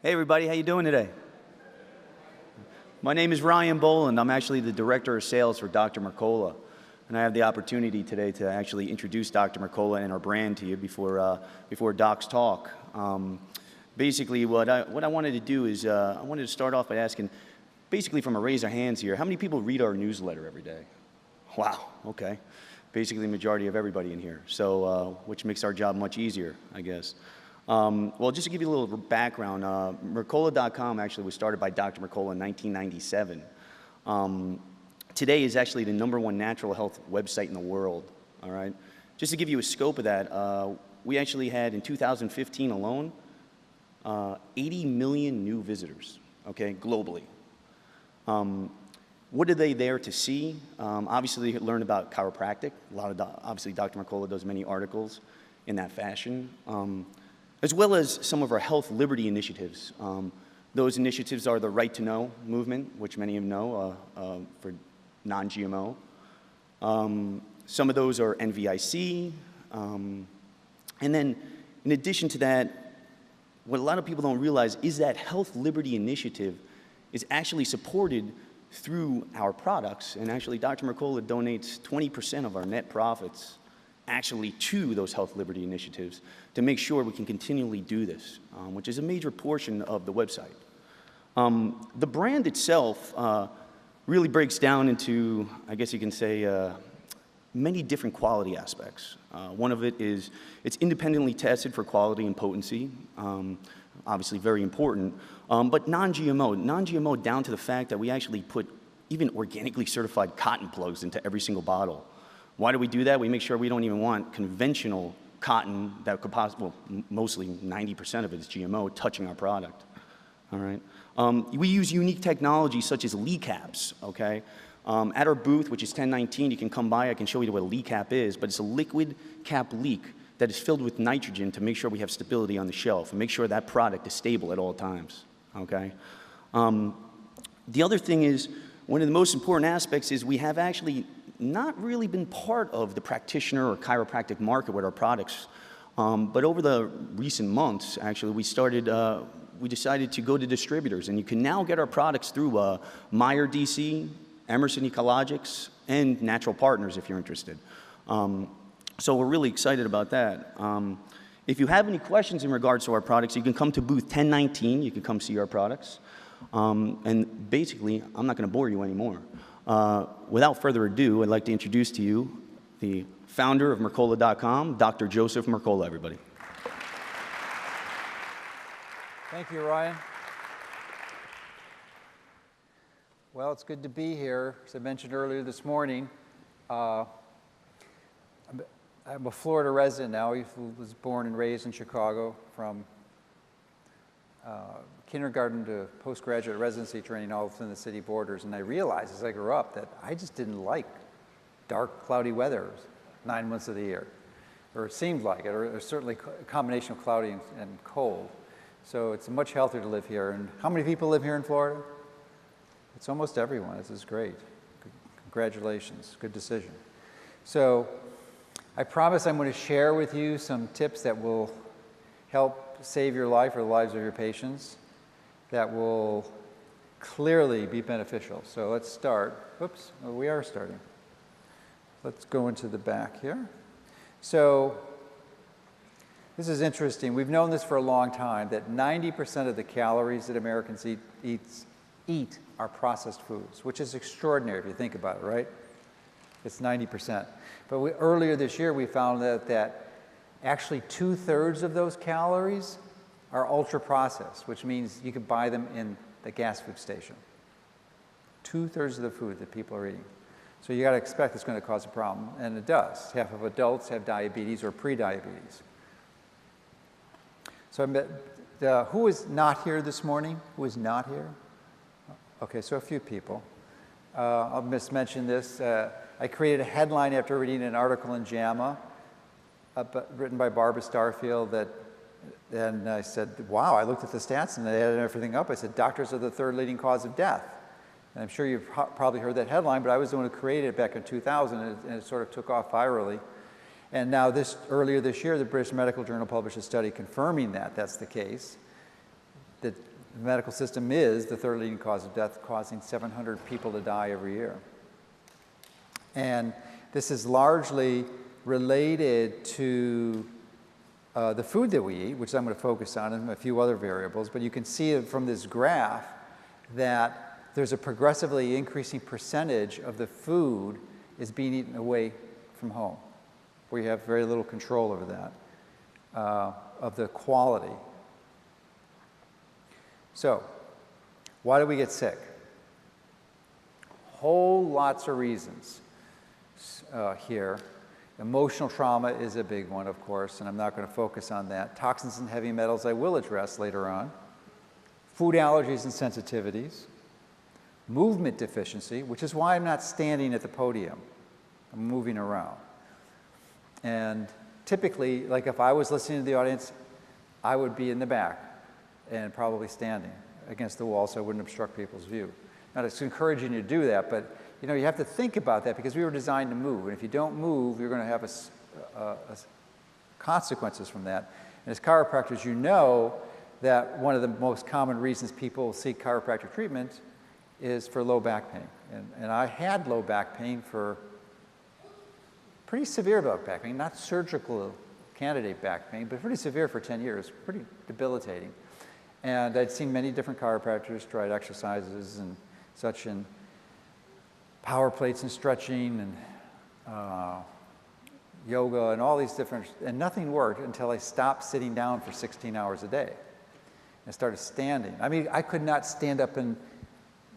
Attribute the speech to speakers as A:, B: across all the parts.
A: Hey everybody, how you doing today? My name is Ryan Boland. I'm actually the Director of Sales for Dr. Mercola. And I have the opportunity today to actually introduce Dr. Mercola and our brand to you before Doc's talk. Basically, what I wanted to do is I wanted to start off by asking, basically from a raise of hands here, how many people read our newsletter every day? Wow, okay. Basically the majority of everybody in here, so which makes our job much easier, I guess. Well, just to give you a little background, Mercola.com actually was started by Dr. Mercola in 1997. Today is actually the #1 natural health website in the world, all right? Just to give you a scope of that, we actually had, in 2015 alone, 80 million new visitors, okay, globally. What are they there to see? Obviously, they learn about chiropractic. Obviously, Dr. Mercola does many articles in that fashion, as well as some of our health liberty initiatives. Those initiatives are the Right to Know movement, which many of you know, for non-GMO. Some of those are NVIC. And then, in addition to that, what a lot of people don't realize is that health liberty initiative is actually supported through our products. And actually, Dr. Mercola donates 20% of our net profits actually to those health liberty initiatives to make sure we can continually do this, which is a major portion of the website. The brand itself really breaks down into, I guess you can say, many different quality aspects. One of it is it's independently tested for quality and potency, obviously very important, but non-GMO down to the fact that we actually put even organically certified cotton plugs into every single bottle. Why do we do that? We make sure we don't even want conventional cotton that could possibly, well, mostly 90% of it is GMO, touching our product, all right? We use unique technology such as LECAPs, okay? At our booth, which is 1019, you can come by, I can show you what a LECAP is, but it's a liquid cap leak that is filled with nitrogen to make sure we have stability on the shelf and make sure that product is stable at all times, okay? The other thing is, one of the most important aspects is we have actually not really been part of the practitioner or chiropractic market with our products, but over the recent months, actually, we decided to go to distributors, and you can now get our products through Meyer DC, Emerson Ecologics, and Natural Partners if you're interested. So we're really excited about that. If you have any questions in regards to our products, you can come to booth 1019, you can come see our products. And basically, I'm not going to bore you anymore. Without further ado, I'd like to introduce to you the founder of Mercola.com, Dr. Joseph Mercola, everybody.
B: Thank you, Ryan. Well, it's good to be here. As I mentioned earlier this morning, I'm a Florida resident now. I was born and raised in Chicago, from kindergarten to postgraduate residency training all within the city borders. And I realized as I grew up that I just didn't like dark, cloudy weather 9 months of the year. Or it seemed like it, or certainly a combination of cloudy and cold. So it's much healthier to live here. And how many people live here in Florida? It's almost everyone. This is great. Congratulations. Good decision. So I promise I'm going to share with you some tips that will help save your life or the lives of your patients, that will clearly be beneficial. So let's start. Oops, well, we are starting. Let's go into the back here. So this is interesting. We've known this for a long time, that 90% of the calories that Americans eat are processed foods, which is extraordinary if you think about it, right? It's 90%. But earlier this year, we found that actually 2/3 of those calories are ultra-processed, which means you could buy them in the gas food station. 2/3 of the food that people are eating. So you got to expect it's going to cause a problem, and it does. Half of adults have diabetes or pre-diabetes. So who is not here this morning? Who is not here? Okay, so a few people. I'll mention this. I created a headline after reading an article in JAMA written by Barbara Starfield and I said, wow, I looked at the stats and they added everything up. I said, doctors are the 3rd leading cause of death. And I'm sure you've probably heard that headline, but I was the one who created it back in 2000 and it sort of took off virally. And now earlier this year, the British Medical Journal published a study confirming that that's the case, that the medical system is the third leading cause of death, causing 700 people to die every year. And this is largely related to the food that we eat, which I'm going to focus on, and a few other variables. But you can see from this graph that there's a progressively increasing percentage of the food is being eaten away from home, where you have very little control over that, of the quality. So, why do we get sick? Whole lots of reasons here. Emotional trauma is a big one, of course, and I'm not going to focus on that. Toxins and heavy metals I will address later on. Food allergies and sensitivities. Movement deficiency, which is why I'm not standing at the podium. I'm moving around. And typically, like if I was listening to the audience, I would be in the back and probably standing against the wall so I wouldn't obstruct people's view. Now, it's encouraging you to do that, but you know, you have to think about that because we were designed to move. And if you don't move, you're going to have consequences from that. And as chiropractors, you know that one of the most common reasons people seek chiropractic treatment is for low back pain. And I had low back pain for pretty severe low back pain, not surgical candidate back pain, but pretty severe for 10 years, pretty debilitating. And I'd seen many different chiropractors, tried exercises and such, and power plates and stretching and yoga and all these different, and nothing worked until I stopped sitting down for 16 hours a day and started standing. I mean, I could not stand up and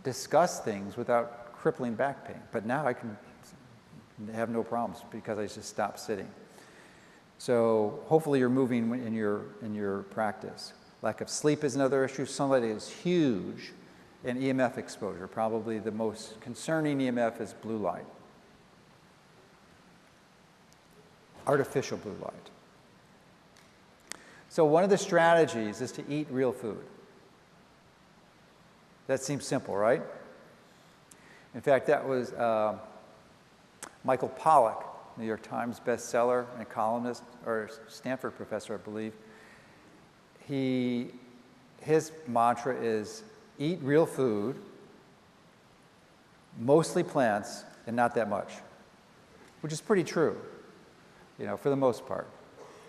B: discuss things without crippling back pain, but now I can have no problems because I just stopped sitting. So hopefully you're moving in your practice. Lack of sleep is another issue. Sunlight is huge. And EMF exposure, probably the most concerning EMF is blue light. Artificial blue light. So one of the strategies is to eat real food. That seems simple, right? In fact, that was Michael Pollack, New York Times bestseller and columnist, or Stanford professor, I believe. His mantra is eat real food, mostly plants, and not that much, which is pretty true, you know, for the most part.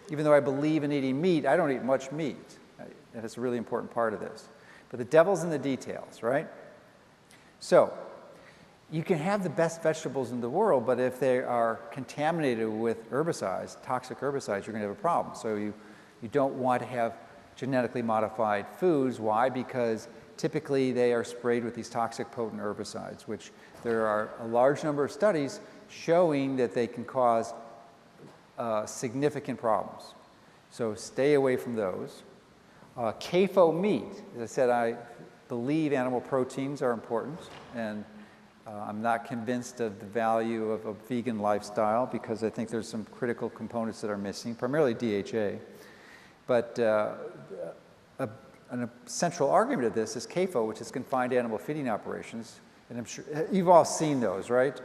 B: Even though I believe in eating meat, I don't eat much meat, and it's a really important part of this. But the devil's in the details, right? So, you can have the best vegetables in the world, but if they are contaminated with herbicides, toxic herbicides, you're going to have a problem. So you don't want to have genetically modified foods. Why? Because typically they are sprayed with these toxic potent herbicides, which there are a large number of studies showing that they can cause significant problems. So stay away from those. CAFO meat, as I said, I believe animal proteins are important, and I'm not convinced of the value of a vegan lifestyle because I think there's some critical components that are missing, primarily DHA. But a central argument of this is CAFO, which is confined animal feeding operations. And I'm sure you've all seen those, right?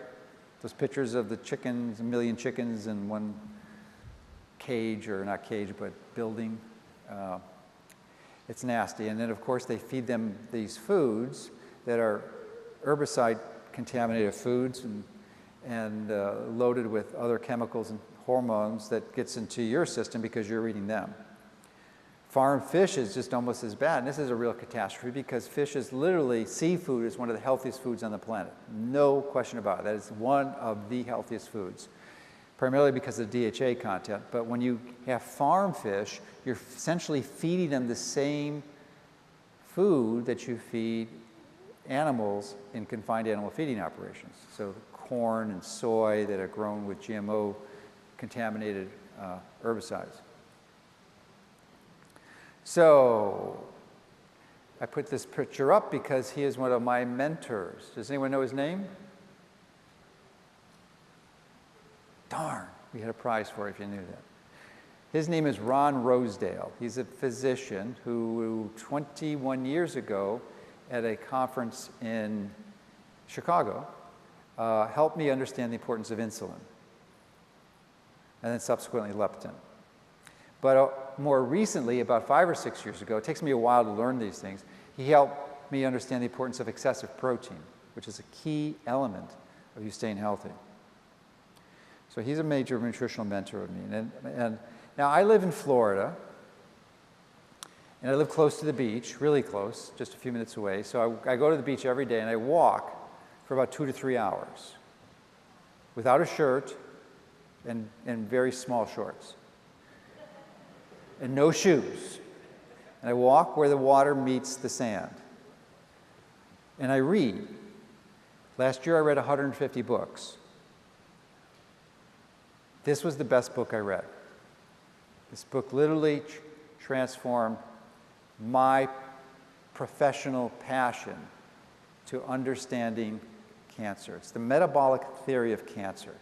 B: Those pictures of the chickens, a million chickens in one cage, or not cage, but building. It's nasty. And then, of course, they feed them these foods that are herbicide-contaminated foods and loaded with other chemicals and hormones that gets into your system because you're eating them. Farm fish is just almost as bad, and this is a real catastrophe because fish is literally, seafood is one of the healthiest foods on the planet. No question about it. That is one of the healthiest foods, primarily because of the DHA content. But when you have farm fish, you're essentially feeding them the same food that you feed animals in confined animal feeding operations. So corn and soy that are grown with GMO contaminated herbicides. So I put this picture up because he is one of my mentors. Does anyone know his name? Darn, we had a prize for it if you knew that. His name is Ron Rosedale. He's a physician who 21 years ago at a conference in Chicago helped me understand the importance of insulin and then subsequently leptin. But But more recently, about 5 or 6 years ago, it takes me a while to learn these things, he helped me understand the importance of excessive protein, which is a key element of you staying healthy. So he's a major nutritional mentor of me. And now I live in Florida, and I live close to the beach, really close, just a few minutes away. So I go to the beach every day, and I walk for about 2 to 3 hours without a shirt and very small shorts and no shoes. And I walk where the water meets the sand. And I read. Last year I read 150 books. This was the best book I read. This book literally transformed my professional passion to understanding cancer. It's the metabolic theory of cancer.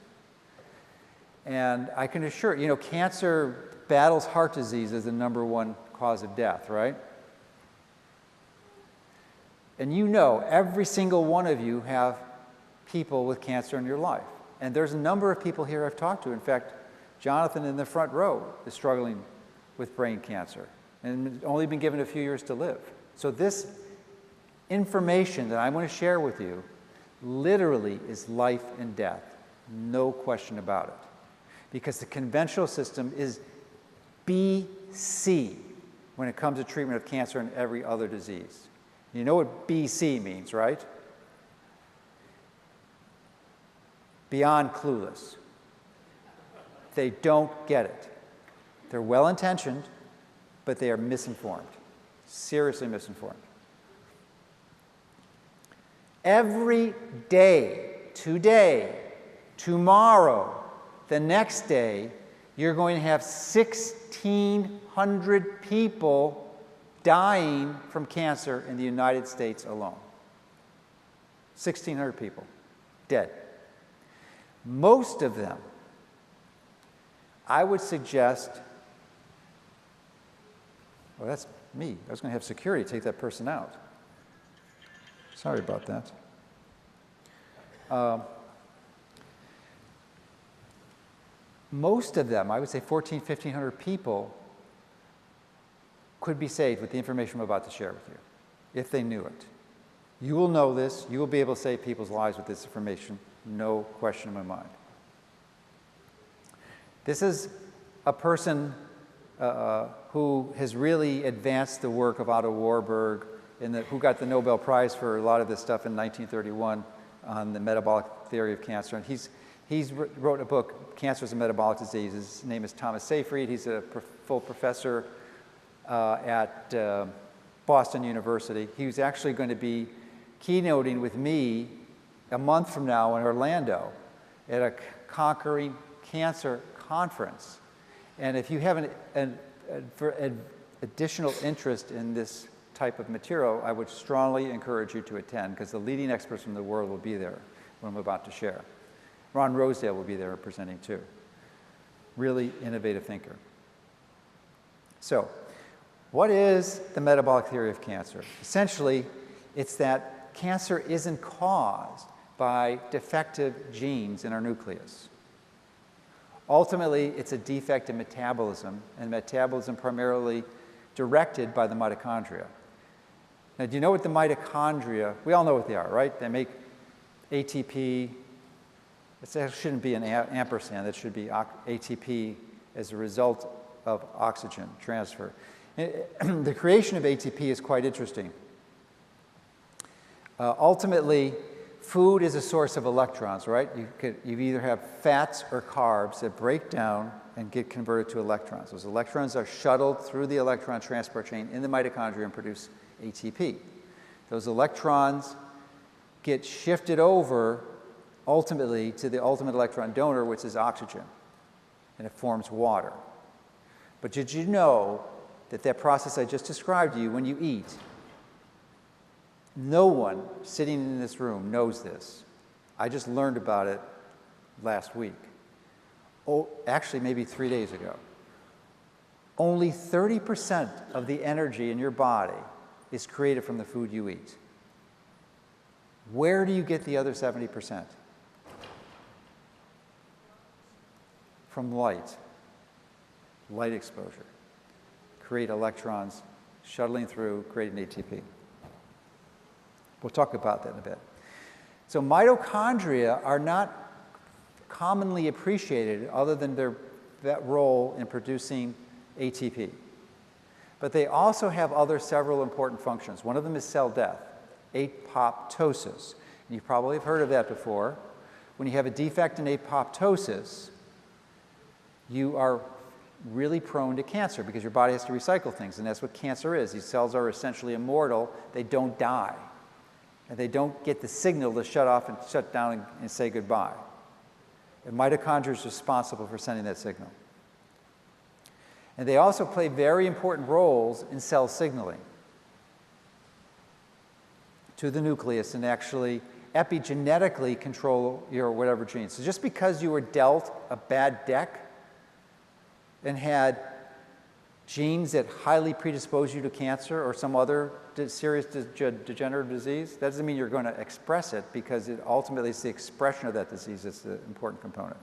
B: And I can assure you, cancer battles heart disease as the #1 cause of death, right? And every single one of you have people with cancer in your life. And there's a number of people here I've talked to. In fact, Jonathan in the front row is struggling with brain cancer and only been given a few years to live. So this information that I'm going to share with you literally is life and death, no question about it. Because the conventional system is BC when it comes to treatment of cancer and every other disease. You know what BC means, right? Beyond clueless. They don't get it. They're well-intentioned, but they are misinformed, seriously misinformed. Every day, today, tomorrow, the next day, you're going to have 1,600 people dying from cancer in the United States alone. 1,600 people dead. Most of them, I would suggest, well, that's me. I was going to have security take that person out. Sorry about that. Most of them, I would say 1,500 people, could be saved with the information I'm about to share with you, if they knew it. You will know this. You will be able to save people's lives with this information, no question in my mind. This is a person who has really advanced the work of Otto Warburg, who got the Nobel Prize for a lot of this stuff in 1931 on the metabolic theory of cancer. And he's wrote a book, Cancer is a Metabolic Disease. His name is Thomas Seyfried. He's a full professor at Boston University. He was actually going to be keynoting with me a month from now in Orlando at a Conquering Cancer conference. And if you have an additional interest in this type of material, I would strongly encourage you to attend, because the leading experts from the world will be there when I'm about to share. Ron Rosedale will be there presenting too. Really innovative thinker. So, what is the metabolic theory of cancer? Essentially, it's that cancer isn't caused by defective genes in our nucleus. Ultimately, it's a defect in metabolism, and metabolism primarily directed by the mitochondria. Now, do you know what the mitochondria, we all know what they are, right? They make ATP. It shouldn't be an ampersand. It should be ATP as a result of oxygen transfer. The creation of ATP is quite interesting. Ultimately, food is a source of electrons, right? You either have fats or carbs that break down and get converted to electrons. Those electrons are shuttled through the electron transport chain in the mitochondria and produce ATP. Those electrons get shifted over ultimately to the ultimate electron donor, which is oxygen, and it forms water. But did you know that process I just described to you, when you eat, no one sitting in this room knows this. I just learned about it last week. Oh, actually, maybe 3 days ago. Only 30% of the energy in your body is created from the food you eat. Where do you get the other 70%? From light exposure. create electrons shuttling through, creating ATP. We'll talk about that in a bit. So mitochondria are not commonly appreciated other than that role in producing ATP. But they also have other several important functions. One of them is cell death, apoptosis. And you probably have heard of that before. When you have a defect in apoptosis, you are really prone to cancer because your body has to recycle things, and that's what cancer is. These cells are essentially immortal. They don't die. And they don't get the signal to shut off and shut down and say goodbye. And mitochondria is responsible for sending that signal. And they also play very important roles in cell signaling to the nucleus and actually epigenetically control your whatever genes. So just because you were dealt a bad deck and had genes that highly predispose you to cancer or some other serious degenerative disease, that doesn't mean you're going to express it, because ultimately it's the expression of that disease that's the important component.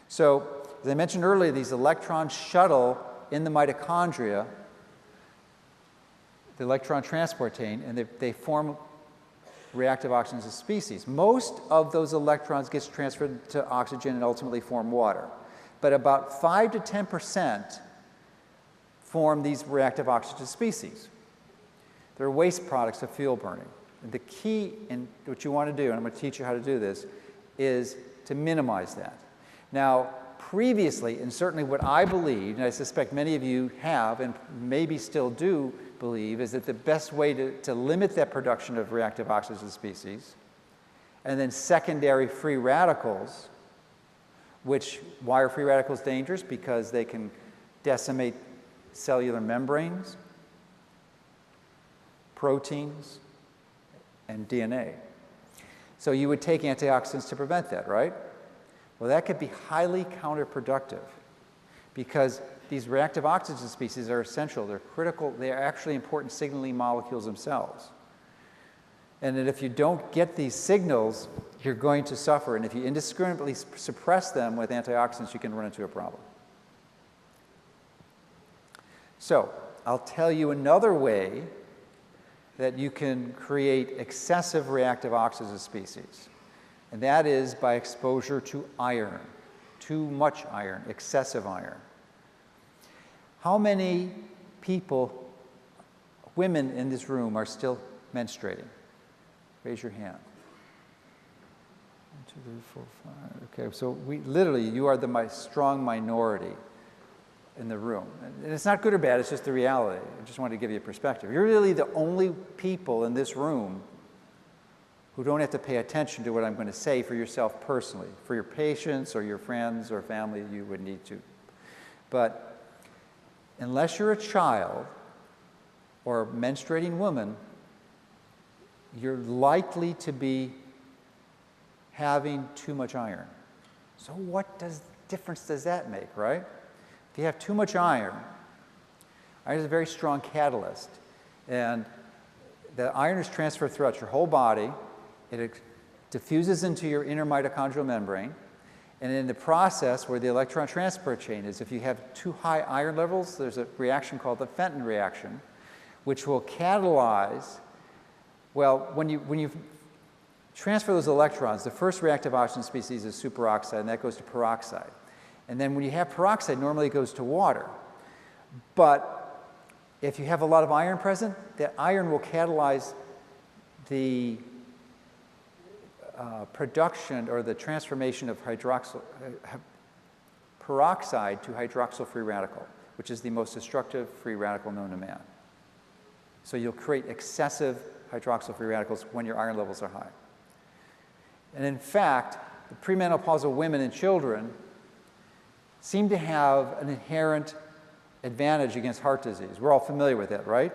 B: So, as I mentioned earlier, these electrons shuttle in the mitochondria, the electron transport chain, and they form reactive oxygen species. Most of those electrons gets transferred to oxygen and ultimately form water. But about 5 to 10% form these reactive oxygen species. They're waste products of fuel burning. And the key in what you want to do, and I'm going to teach you how to do this, is to minimize that. Now, previously, and certainly what I believed, and I suspect many of you have and maybe still do believe, is that the best way to limit that production of reactive oxygen species, and then secondary free radicals, why are free radicals dangerous? Because they can decimate cellular membranes, proteins, and DNA. So you would take antioxidants to prevent that, right? Well, that could be highly counterproductive because these reactive oxygen species are essential. They're critical. They're actually important signaling molecules themselves. And that if you don't get these signals, you're going to suffer. And if you indiscriminately suppress them with antioxidants, you can run into a problem. So I'll tell you another way that you can create excessive reactive oxygen species. And that is by exposure to iron, too much iron, excessive iron. How many people, women in this room, are still menstruating? Raise your hand. 1, 2, 3, 4, 5. Okay, so you are the strong minority in the room. And it's not good or bad, it's just the reality. I just wanted to give you a perspective. You're really the only people in this room who don't have to pay attention to what I'm going to say for yourself personally. For your patients or your friends or family, you would need to. But unless you're a child or a menstruating woman, you're likely to be having too much iron. So what difference does that make, right? If you have too much iron is a very strong catalyst. And the iron is transferred throughout your whole body. It diffuses into your inner mitochondrial membrane. And in the process where the electron transport chain is, if you have too high iron levels, there's a reaction called the Fenton reaction, which will catalyze. Well, when you transfer those electrons, the first reactive oxygen species is superoxide, and that goes to peroxide. And then when you have peroxide, normally it goes to water. But if you have a lot of iron present, that iron will catalyze the production or the transformation of peroxide to hydroxyl free radical, which is the most destructive free radical known to man. So you'll create excessive hydroxyl free radicals when your iron levels are high. And in fact, the premenopausal women and children seem to have an inherent advantage against heart disease. We're all familiar with that, right?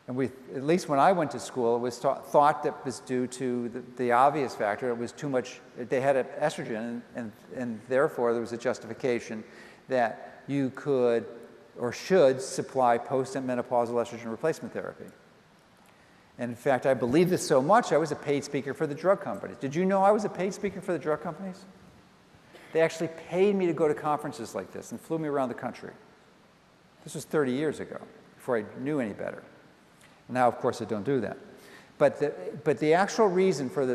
B: And at least when I went to school, it was thought that was due to the obvious factor. It was too much, they had estrogen, and therefore there was a justification that you could or should supply post-menopausal estrogen replacement therapy. And in fact, I believe this so much, I was a paid speaker for the drug companies. Did you know I was a paid speaker for the drug companies? They actually paid me to go to conferences like this and flew me around the country. This was 30 years ago, before I knew any better. Now, of course, I don't do that. But the actual reason for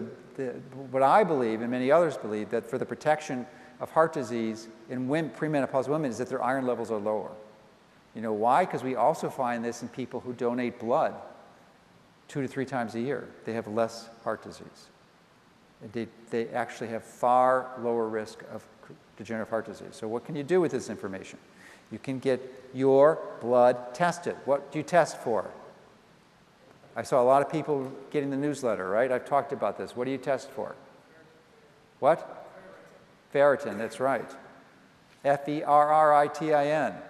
B: what I believe, and many others believe, that for the protection of heart disease in premenopausal women is that their iron levels are lower. You know why? Because we also find this in people who donate blood 2 to 3 times a year. They have less heart disease. They actually have far lower risk of degenerative heart disease. So what can you do with this information? You can get your blood tested. What do you test for? I saw a lot of people getting the newsletter, right? I've talked about this. What do you test for? What? Ferritin, that's right. Ferritin.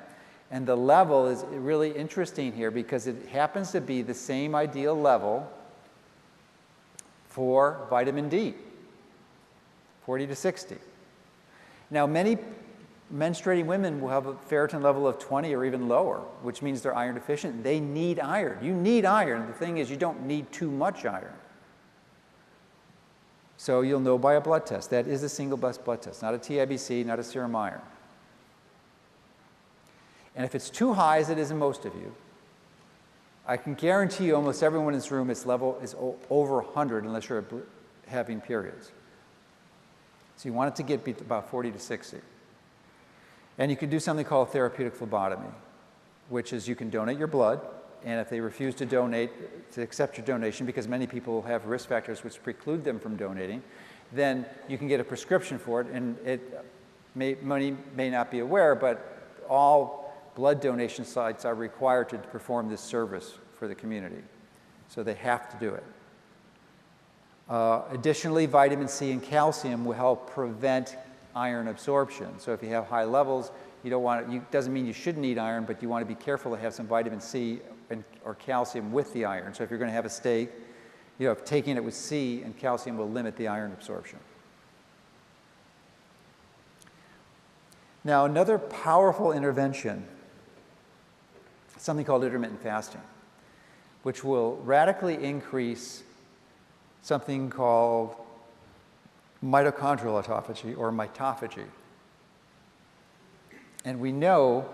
B: And the level is really interesting here because it happens to be the same ideal level for vitamin D, 40 to 60. Now, many menstruating women will have a ferritin level of 20 or even lower, which means they're iron deficient. They need iron. You need iron. The thing is, you don't need too much iron. So you'll know by a blood test. That is the single best blood test, not a TIBC, not a serum iron. And if it's too high, as it is in most of you, I can guarantee you almost everyone in this room, its level is over 100 unless you're having periods. So you want it to get about 40 to 60. And you can do something called therapeutic phlebotomy, which is you can donate your blood, and if they refuse to donate, to accept your donation, because many people have risk factors which preclude them from donating, then you can get a prescription for it, and many may not be aware, but all blood donation sites are required to perform this service for the community. So they have to do it. Additionally, vitamin C and calcium will help prevent iron absorption. So if you have high levels, you don't want it doesn't mean you shouldn't eat iron, but you want to be careful to have some vitamin C or calcium with the iron. So if you're going to have a steak, taking it with C and calcium will limit the iron absorption. Now, another powerful intervention, something called intermittent fasting, which will radically increase something called mitochondrial autophagy or mitophagy. And we know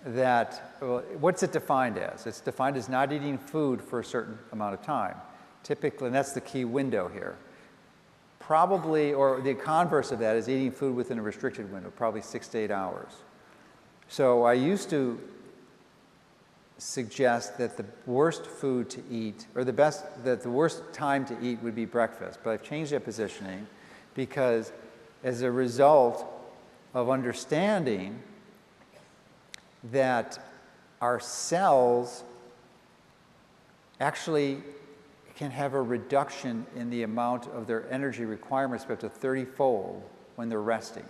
B: that, what's it defined as? It's defined as not eating food for a certain amount of time. Typically, and that's the key window here. Probably, or the converse of that is eating food within a restricted window, probably 6 to 8 hours. So I used to suggest that the worst food to eat, or that the worst time to eat would be breakfast, but I've changed that positioning because as a result of understanding that our cells actually can have a reduction in the amount of their energy requirements by up to 30-fold when they're resting.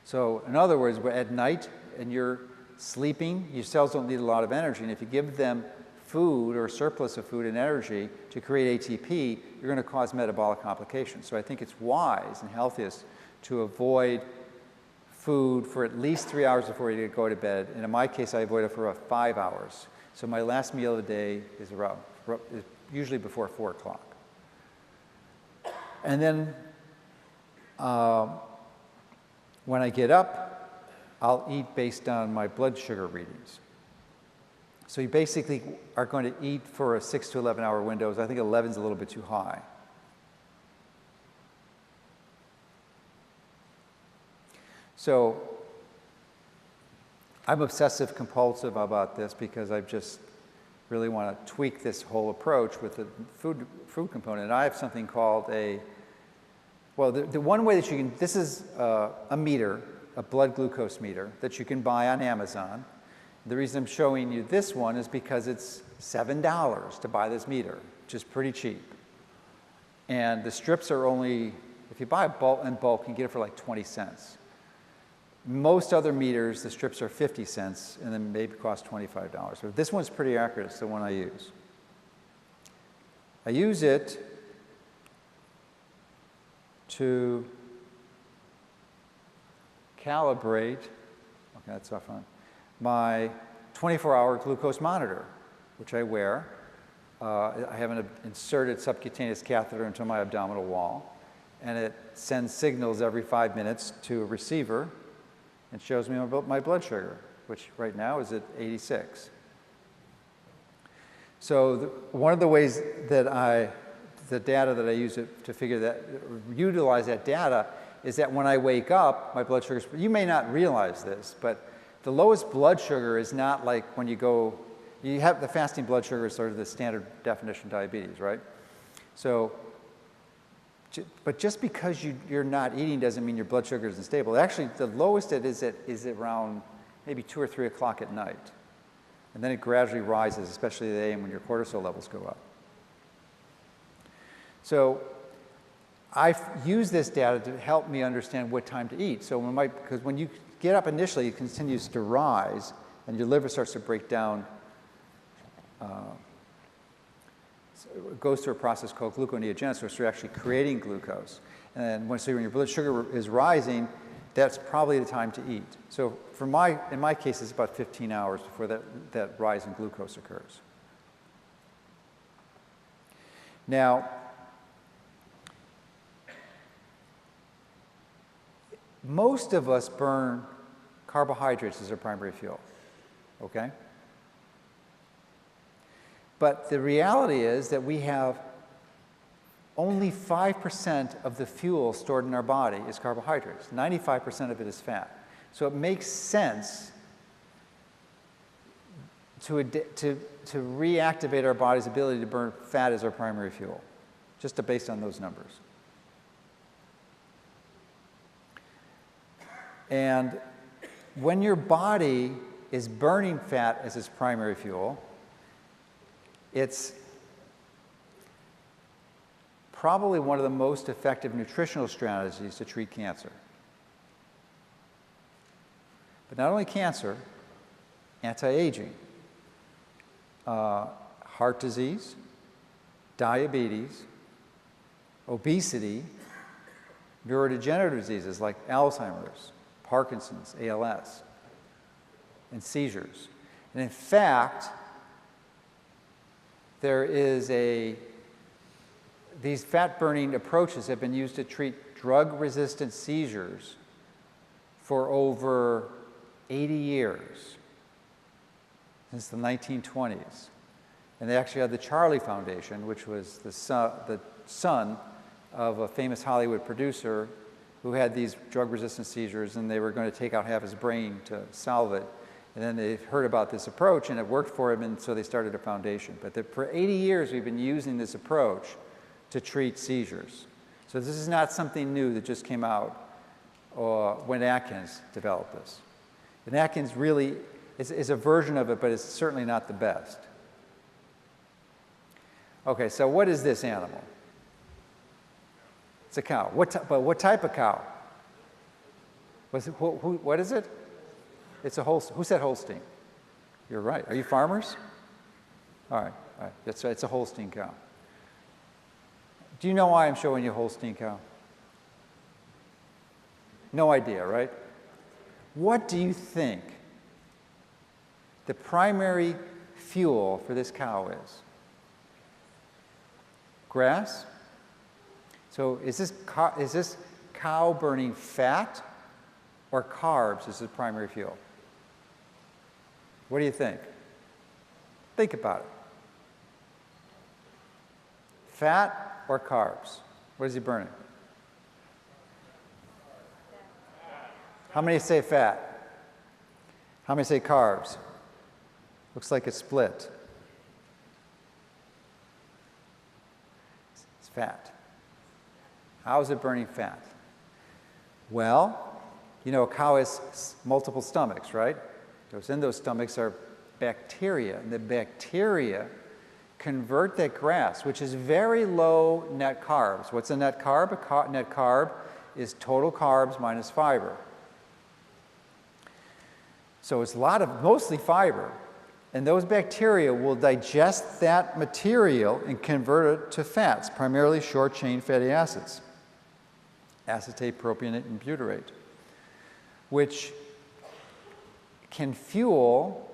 B: So in other words, at night and you're sleeping, your cells don't need a lot of energy, and if you give them food or surplus of food and energy to create ATP, you're going to cause metabolic complications. So I think it's wise and healthiest to avoid food for at least 3 hours before you go to bed, and in my case, I avoid it for about 5 hours. So my last meal of the day is usually before 4 o'clock. And then when I get up, I'll eat based on my blood sugar readings. So you basically are going to eat for a 6 to 11 hour windows. I think 11 is a little bit too high. So I'm obsessive compulsive about this because I just really want to tweak this whole approach with the food component. And I have something called the one way that you can, this is a meter, a blood glucose meter that you can buy on Amazon. The reason I'm showing you this one is because it's $7 to buy this meter, which is pretty cheap. And the strips are only, if you buy a bulk in bulk, you can get it for like 20 cents. Most other meters, the strips are 50 cents and then maybe cost $25. But this one's pretty accurate. It's the one I use. I use it to calibrate, okay, that's off on, my 24-hour glucose monitor, which I wear. I have an inserted subcutaneous catheter into my abdominal wall, and it sends signals every 5 minutes to a receiver and shows me my blood sugar. which right now is at 86. So one of the ways that the data that I use to figure that, utilize that data, is that when I wake up, my blood sugar, you may not realize this, but the lowest blood sugar is not like when you have the fasting blood sugar is sort of the standard definition diabetes, right? So, but just because you're not eating doesn't mean your blood sugar isn't stable. Actually, the lowest it is around maybe 2 or 3 o'clock at night. And then it gradually rises, especially at AM when your cortisol levels go up. So I use this data to help me understand what time to eat. So because when you get up initially, it continues to rise, and your liver starts to break down. So it goes through a process called gluconeogenesis, where you're actually creating glucose. And then when your blood sugar is rising, that's probably the time to eat. So in my case, it's about 15 hours before that rise in glucose occurs. Now, most of us burn carbohydrates as our primary fuel, okay? But the reality is that we have only 5% of the fuel stored in our body is carbohydrates. 95% of it is fat. So it makes sense to reactivate our body's ability to burn fat as our primary fuel, just based on those numbers. And when your body is burning fat as its primary fuel, it's probably one of the most effective nutritional strategies to treat cancer. But not only cancer, anti-aging, heart disease, diabetes, obesity, neurodegenerative diseases like Alzheimer's, Parkinson's, ALS, and seizures. And in fact, these fat-burning approaches have been used to treat drug-resistant seizures for over 80 years, since the 1920s. And they actually had the Charlie Foundation, which was the son of a famous Hollywood producer who had these drug-resistant seizures, and they were going to take out half his brain to solve it. And then they heard about this approach, and it worked for him, and so they started a foundation. But for 80 years, we've been using this approach to treat seizures. So this is not something new that just came out when Atkins developed this. And Atkins really is a version of it, but it's certainly not the best. Okay, so what is this animal? It's a cow. But what type of cow? What is it? It's a Holstein. Who said Holstein? You're right. Are you farmers? All right. That's right. It's a Holstein cow. Do you know why I'm showing you a Holstein cow? No idea, right? What do you think the primary fuel for this cow is? Grass? So is this cow burning fat or carbs as its primary fuel? What do you think? Think about it. Fat or carbs? What is he burning? How many say fat? How many say carbs? Looks like it's split. It's fat. How is it burning fat? Well, you know, a cow has multiple stomachs, right? In those stomachs are bacteria, and the bacteria convert that grass, which is very low net carbs. What's a net carb? A net carb is total carbs minus fiber. So it's mostly fiber. And those bacteria will digest that material and convert it to fats, primarily short-chain fatty acids, acetate, propionate, and butyrate, which can fuel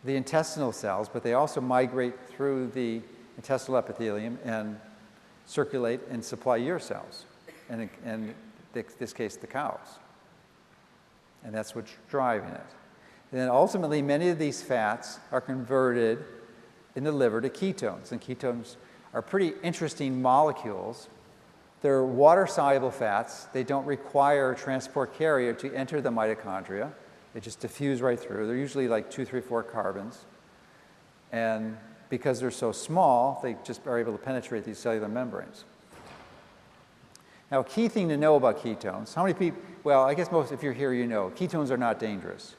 B: the intestinal cells, but they also migrate through the intestinal epithelium and circulate and supply your cells, and in this case, the cows. And that's what's driving it. And then ultimately, many of these fats are converted in the liver to ketones. And ketones are pretty interesting molecules. They're water-soluble fats. They don't require a transport carrier to enter the mitochondria. They just diffuse right through. They're usually like 2, 3, 4 carbons. And because they're so small, they just are able to penetrate these cellular membranes. Now, a key thing to know about ketones, how many people, well, I guess most, if you're here, you know, ketones are not dangerous.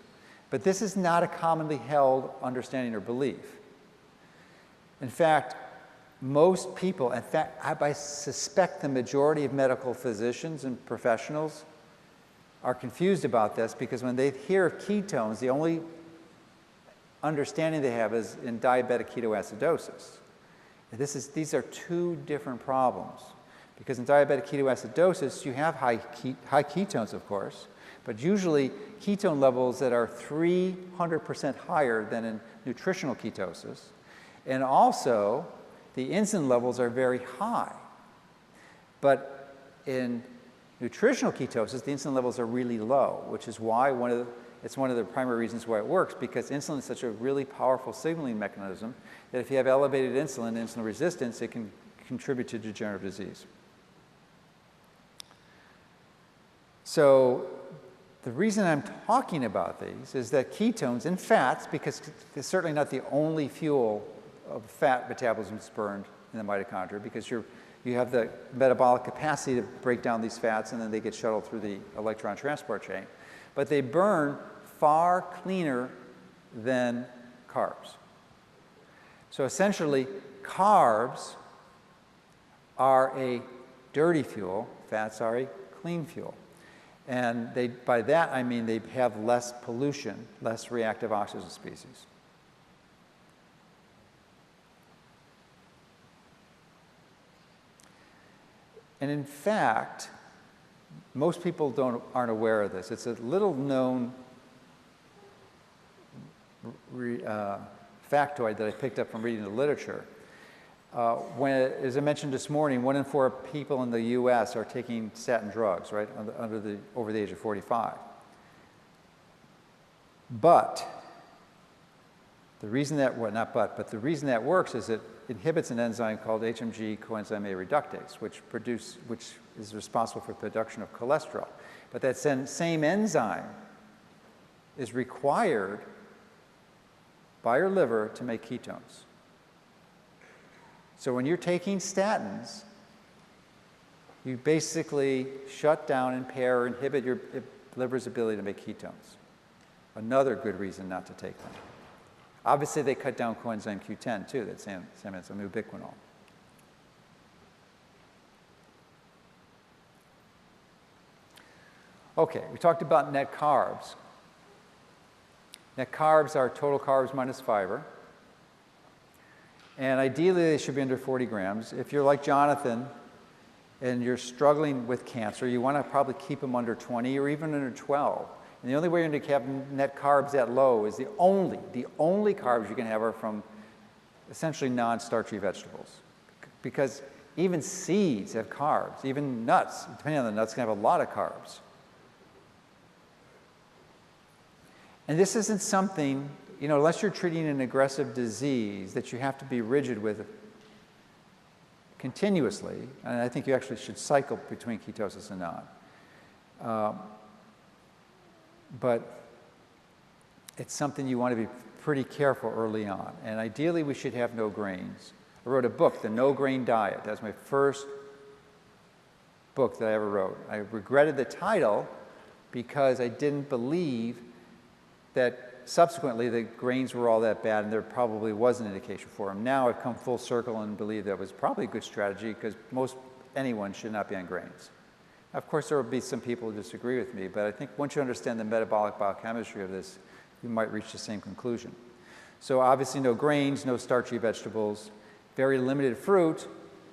B: But this is not a commonly held understanding or belief. In fact, most people, in fact, I suspect the majority of medical physicians and professionals are confused about this because when they hear of ketones, the only understanding they have is in diabetic ketoacidosis. These are two different problems. Because in diabetic ketoacidosis, you have high ketones, of course, but usually ketone levels that are 300% higher than in nutritional ketosis. And also, the insulin levels are very high. But in nutritional ketosis, the insulin levels are really low, which is why it's one of the primary reasons why it works, because insulin is such a really powerful signaling mechanism that if you have elevated insulin, insulin resistance, it can contribute to degenerative disease. So the reason I'm talking about these is that ketones and fats, because it's certainly not the only fuel of fat metabolism that's burned in the mitochondria, because you have the metabolic capacity to break down these fats and then they get shuttled through the electron transport chain. But they burn far cleaner than carbs. So essentially, carbs are a dirty fuel, fats are a clean fuel. And by that, I mean they have less pollution, less reactive oxygen species. And in fact, most people aren't aware of this. It's a little known factoid that I picked up from reading the literature. As I mentioned this morning, 1 in 4 people in the U.S. are taking statin drugs, right, over the age of 45. But the reason that, but the reason that works is it inhibits an enzyme called HMG coenzyme A reductase, which is responsible for production of cholesterol. But that same enzyme is required by your liver to make ketones. So when you're taking statins, you basically shut down, impair, or inhibit your liver's ability to make ketones. Another good reason not to take them. Obviously, they cut down coenzyme Q10 too, that same enzyme, ubiquinol. Okay, we talked about net carbs. Net carbs are total carbs minus fiber. And ideally, they should be under 40 grams. If you're like Jonathan and you're struggling with cancer, you want to probably keep them under 20 or even under 12. And the only way you're going to have net carbs that low is the only carbs you can have are from essentially non-starchy vegetables. Because even seeds have carbs, even nuts, depending on the nuts, can have a lot of carbs. And this isn't something, unless you're treating an aggressive disease that you have to be rigid with continuously, and I think you actually should cycle between ketosis and non. But it's something you want to be pretty careful early on. And ideally, we should have no grains. I wrote a book, The No Grain Diet. That's my first book that I ever wrote. I regretted the title because I didn't believe that subsequently the grains were all that bad and there probably was an indication for them. Now I've come full circle and believe that was probably a good strategy because anyone should not be on grains. Of course, there will be some people who disagree with me, but I think once you understand the metabolic biochemistry of this, you might reach the same conclusion. So obviously no grains, no starchy vegetables, very limited fruit,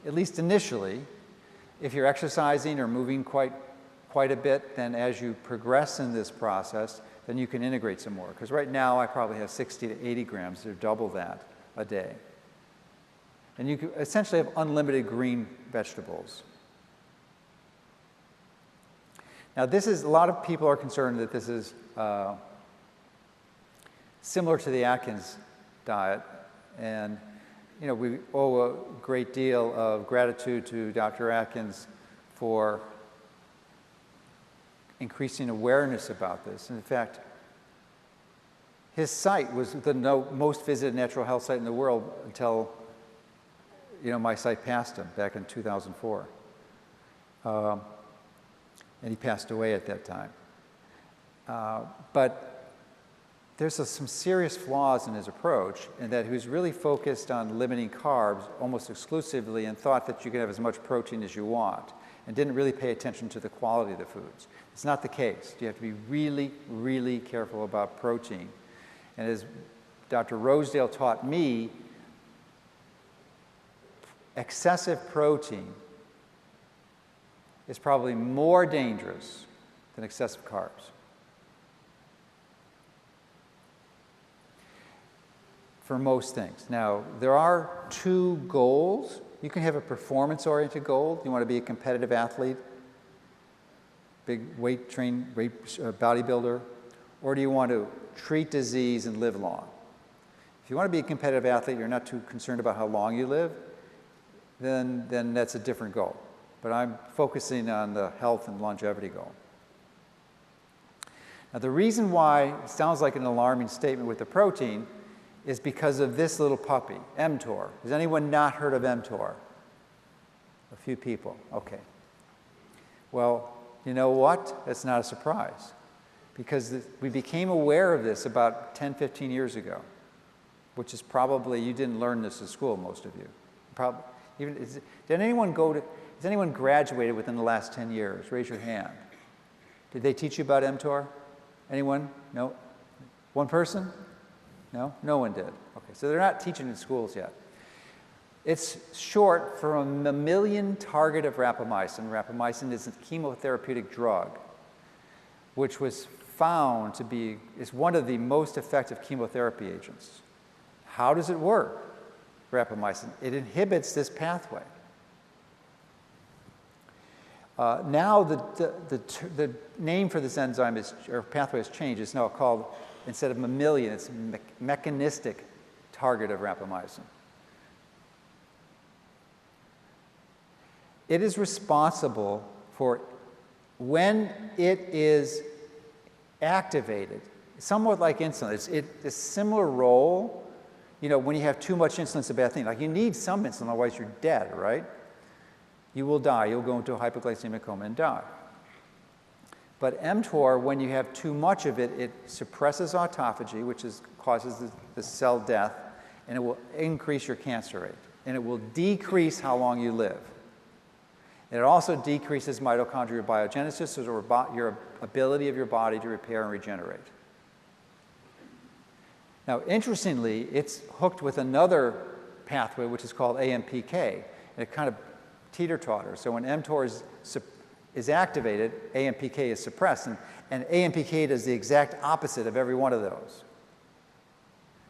B: at least initially. If you're exercising or moving quite a bit, then as you progress in this process, then you can integrate some more. Because right now I probably have 60 to 80 grams, or double that a day. And you can essentially have unlimited green vegetables. Now a lot of people are concerned that this is similar to the Atkins diet. And, you know, we owe a great deal of gratitude to Dr. Atkins for increasing awareness about this. And in fact, his site was the most visited natural health site in the world until, you know, my site passed him back in 2004. And he passed away at that time. But there's some serious flaws in his approach, in that he was really focused on limiting carbs almost exclusively and thought that you could have as much protein as you want, and didn't really pay attention to the quality of the foods. It's not the case. You have to be really, really careful about protein. And as Dr. Rosedale taught me, excessive protein is probably more dangerous than excessive carbs. For most things. Now, there are two goals. You can have a performance-oriented goal. You want to be a competitive athlete, big bodybuilder, or do you want to treat disease and live long? If you want to be a competitive athlete, you're not too concerned about how long you live, then that's a different goal. But I'm focusing on the health and longevity goal. Now, the reason why it sounds like an alarming statement with the protein is because of this little puppy, mTOR. Has anyone not heard of mTOR? A few people, okay. Well, you know what? That's not a surprise, because we became aware of this about 10, 15 years ago, which is probably, you didn't learn this at school, most of you. Has anyone graduated within the last 10 years? Raise your hand. Did they teach you about mTOR? Anyone? No? One person? No? No one did. Okay, so they're not teaching in schools yet. It's short for a mammalian target of rapamycin. Rapamycin is a chemotherapeutic drug, which was found to be, is one of the most effective chemotherapy agents. How does it work, rapamycin? It inhibits this pathway. Now the name for this enzyme or pathway has changed. It's now called, instead of mammalian, it's mechanistic target of rapamycin. It is responsible for, when it is activated, somewhat like insulin. It's a similar role. You know, when you have too much insulin, it's a bad thing. Like, you need some insulin, otherwise you're dead, right? You will die. You'll go into a hypoglycemic coma and die. But mTOR, when you have too much of it, it suppresses autophagy, which causes the cell death, and it will increase your cancer rate. And it will decrease how long you live. And it also decreases mitochondrial biogenesis, or your ability of your body to repair and regenerate. Now, interestingly, it's hooked with another pathway, which is called AMPK, and it kind of teeter-totters. So when mTOR is activated, AMPK is suppressed, and AMPK does the exact opposite of every one of those.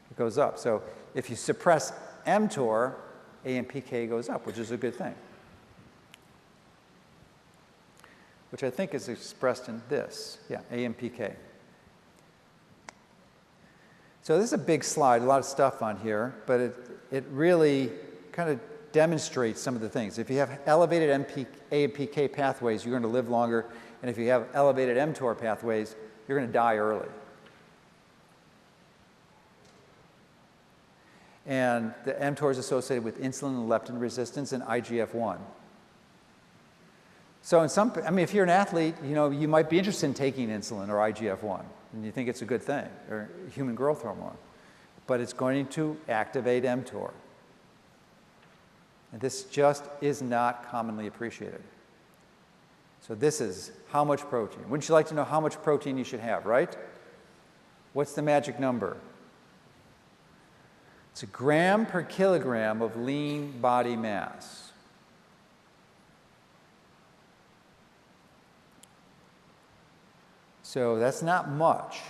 B: It goes up. So if you suppress mTOR, AMPK goes up, which is a good thing, which I think is expressed in this. Yeah, AMPK. So this is a big slide, a lot of stuff on here, but it really kind of demonstrates some of the things. If you have elevated AMPK pathways, you're going to live longer, and if you have elevated mTOR pathways, you're going to die early. And the mTOR is associated with insulin and leptin resistance and IGF-1. So if you're an athlete, you know, you might be interested in taking insulin or IGF-1, and you think it's a good thing, or human growth hormone, but it's going to activate mTOR. And this just is not commonly appreciated. So this is how much protein. Wouldn't you like to know how much protein you should have, right? What's the magic number? It's a gram per kilogram of lean body mass. So that's not much.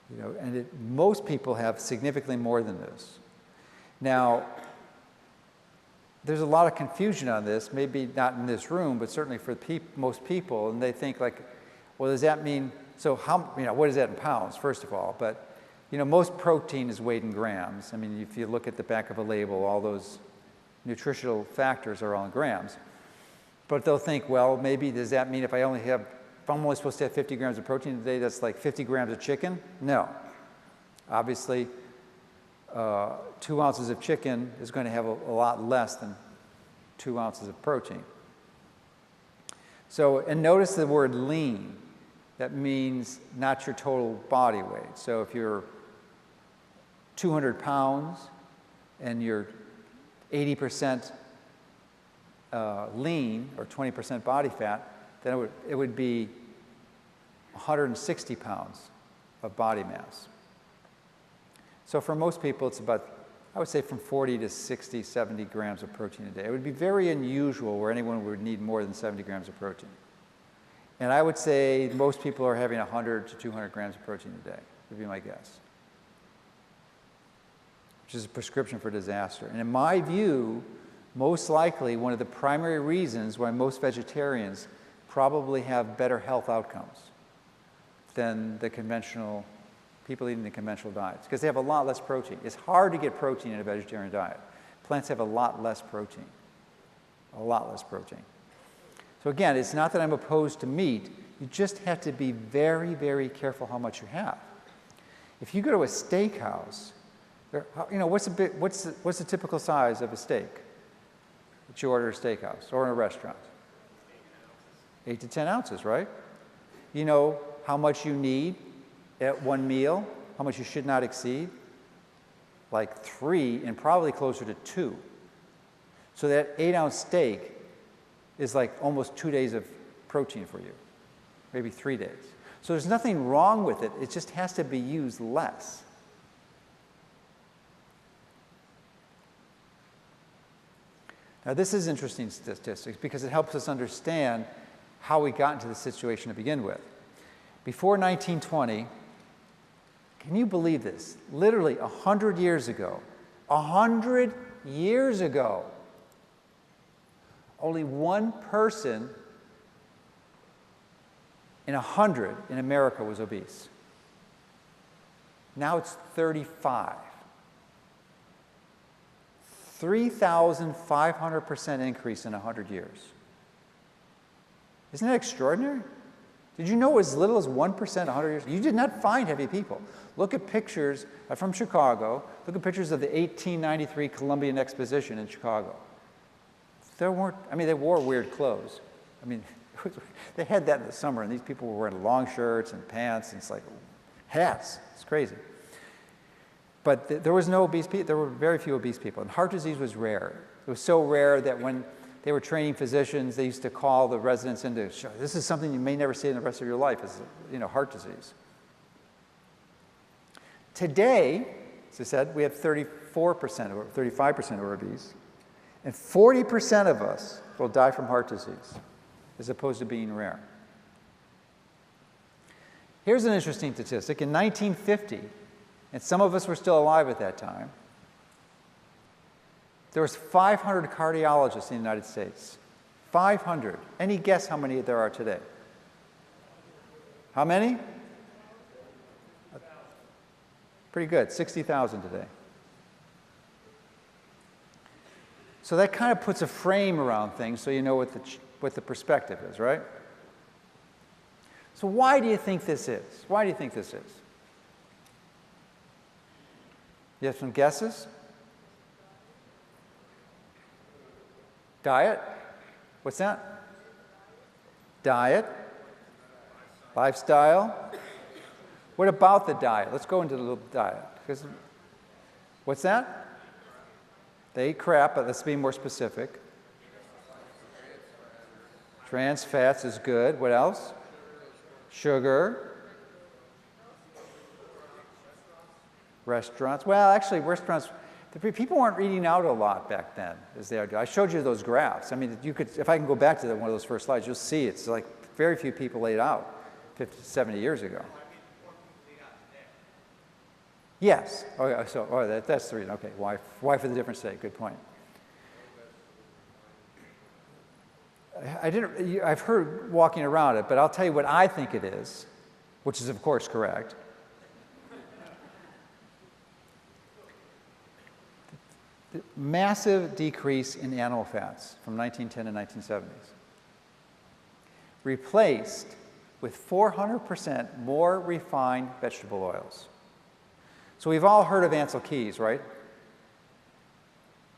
B: You know, and most people have significantly more than this. Now, there's a lot of confusion on this, maybe not in this room, but certainly for most people, and they think like, well, does that mean So what is that in pounds, first of all? But, most protein is weighed in grams. I mean, if you look at the back of a label, all those nutritional factors are all in grams. But they'll think, well, maybe does that mean if I'm only supposed to have 50 grams of protein a day, that's like 50 grams of chicken? No. Obviously, 2 ounces of chicken is going to have a lot less than 2 ounces of protein. So, and notice the word lean. That means not your total body weight. So if you're 200 pounds and you're 80% lean or 20% body fat, then it would be 160 pounds of body mass. So for most people, it's about, I would say, from 40 to 60, 70 grams of protein a day. It would be very unusual where anyone would need more than 70 grams of protein. And I would say most people are having 100 to 200 grams of protein a day, would be my guess, which is a prescription for disaster. And in my view, most likely one of the primary reasons why most vegetarians probably have better health outcomes than the conventional people eating the conventional diets, because they have a lot less protein. It's hard to get protein in a vegetarian diet. Plants have a lot less protein, a lot less protein. So again, it's not that I'm opposed to meat. You just have to be very, very careful how much you have. If you go to a steakhouse, what's the typical size of a steak that you order at a steakhouse or in a restaurant? 8 to 10 ounces, right? You know how much you need at one meal, how much you should not exceed? Like 3 and probably closer to 2. So that 8-ounce steak is like almost 2 days of protein for you, maybe 3 days. So there's nothing wrong with it. It just has to be used less. Now this is interesting statistics because it helps us understand how we got into the situation to begin with. Before 1920, can you believe this? Literally 100 years ago, 100 years ago, only one person in 100 in America was obese. Now it's 35. 3,500% increase in 100 years. Isn't that extraordinary? Did you know as little as 1% in 100 years? You did not find heavy people. Look at pictures from Chicago. Look at pictures of the 1893 Columbian Exposition in Chicago. There weren't, they wore weird clothes. They had that in the summer, and these people were wearing long shirts and pants, and it's like hats. It's crazy. But there was no obese people. There were very few obese people, and heart disease was rare. It was so rare that when they were training physicians, they used to call the residents in to show, this is something you may never see in the rest of your life, is heart disease. Today, as I said, we have 34% or 35% of our obese, and 40% of us will die from heart disease, as opposed to being rare. Here's an interesting statistic. In 1950, and some of us were still alive at that time, there was 500 cardiologists in the United States. 500. Any guess how many there are today? How many? Pretty good, 60,000 today. So that kind of puts a frame around things so you know what the perspective is, right? So why do you think this is? Why do you think this is? You have some guesses? Diet? What's that? Diet? Lifestyle? What about the diet? Let's go into the little diet. What's that? They eat crap, but let's be more specific. Trans fats is good. What else? Sugar. Restaurants. Well, actually, restaurants, people weren't eating out a lot back then, as they are. I showed you those graphs. You could, if I can go back to one of those first slides, you'll see it's like very few people ate out 50, 70 years ago. Yes. That's the reason. Okay. Why for the difference today? Good point. I've heard walking around it, but I'll tell you what I think it is. which is of course correct. The massive decrease in animal fats from 1910 to 1970s, replaced with 400% more refined vegetable oils. So we've all heard of Ansel Keys, right?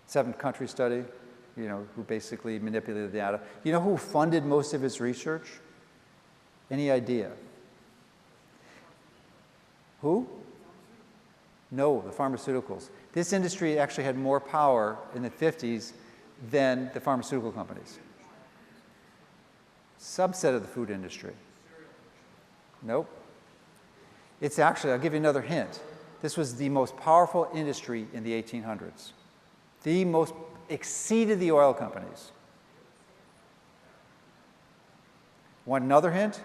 B: 7-country study, you know, who basically manipulated the data. You know who funded most of his research? Any idea? Who? No, the pharmaceuticals. This industry actually had more power in the 50s than the pharmaceutical companies. Subset of the food industry. Nope. It's actually, I'll give you another hint. This was the most powerful industry in the 1800s. The most, exceeded the oil companies. Want another hint?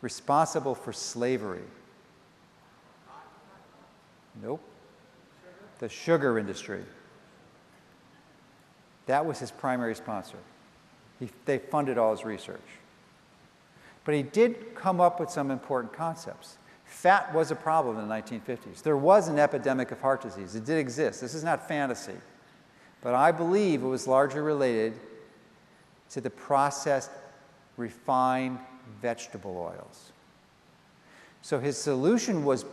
B: Responsible for slavery. Nope. The sugar industry. That was his primary sponsor. They funded all his research. But he did come up with some important concepts. Fat was a problem in the 1950s. There was an epidemic of heart disease. It did exist. This is not fantasy. But I believe it was largely related to the processed, refined vegetable oils. So his solution was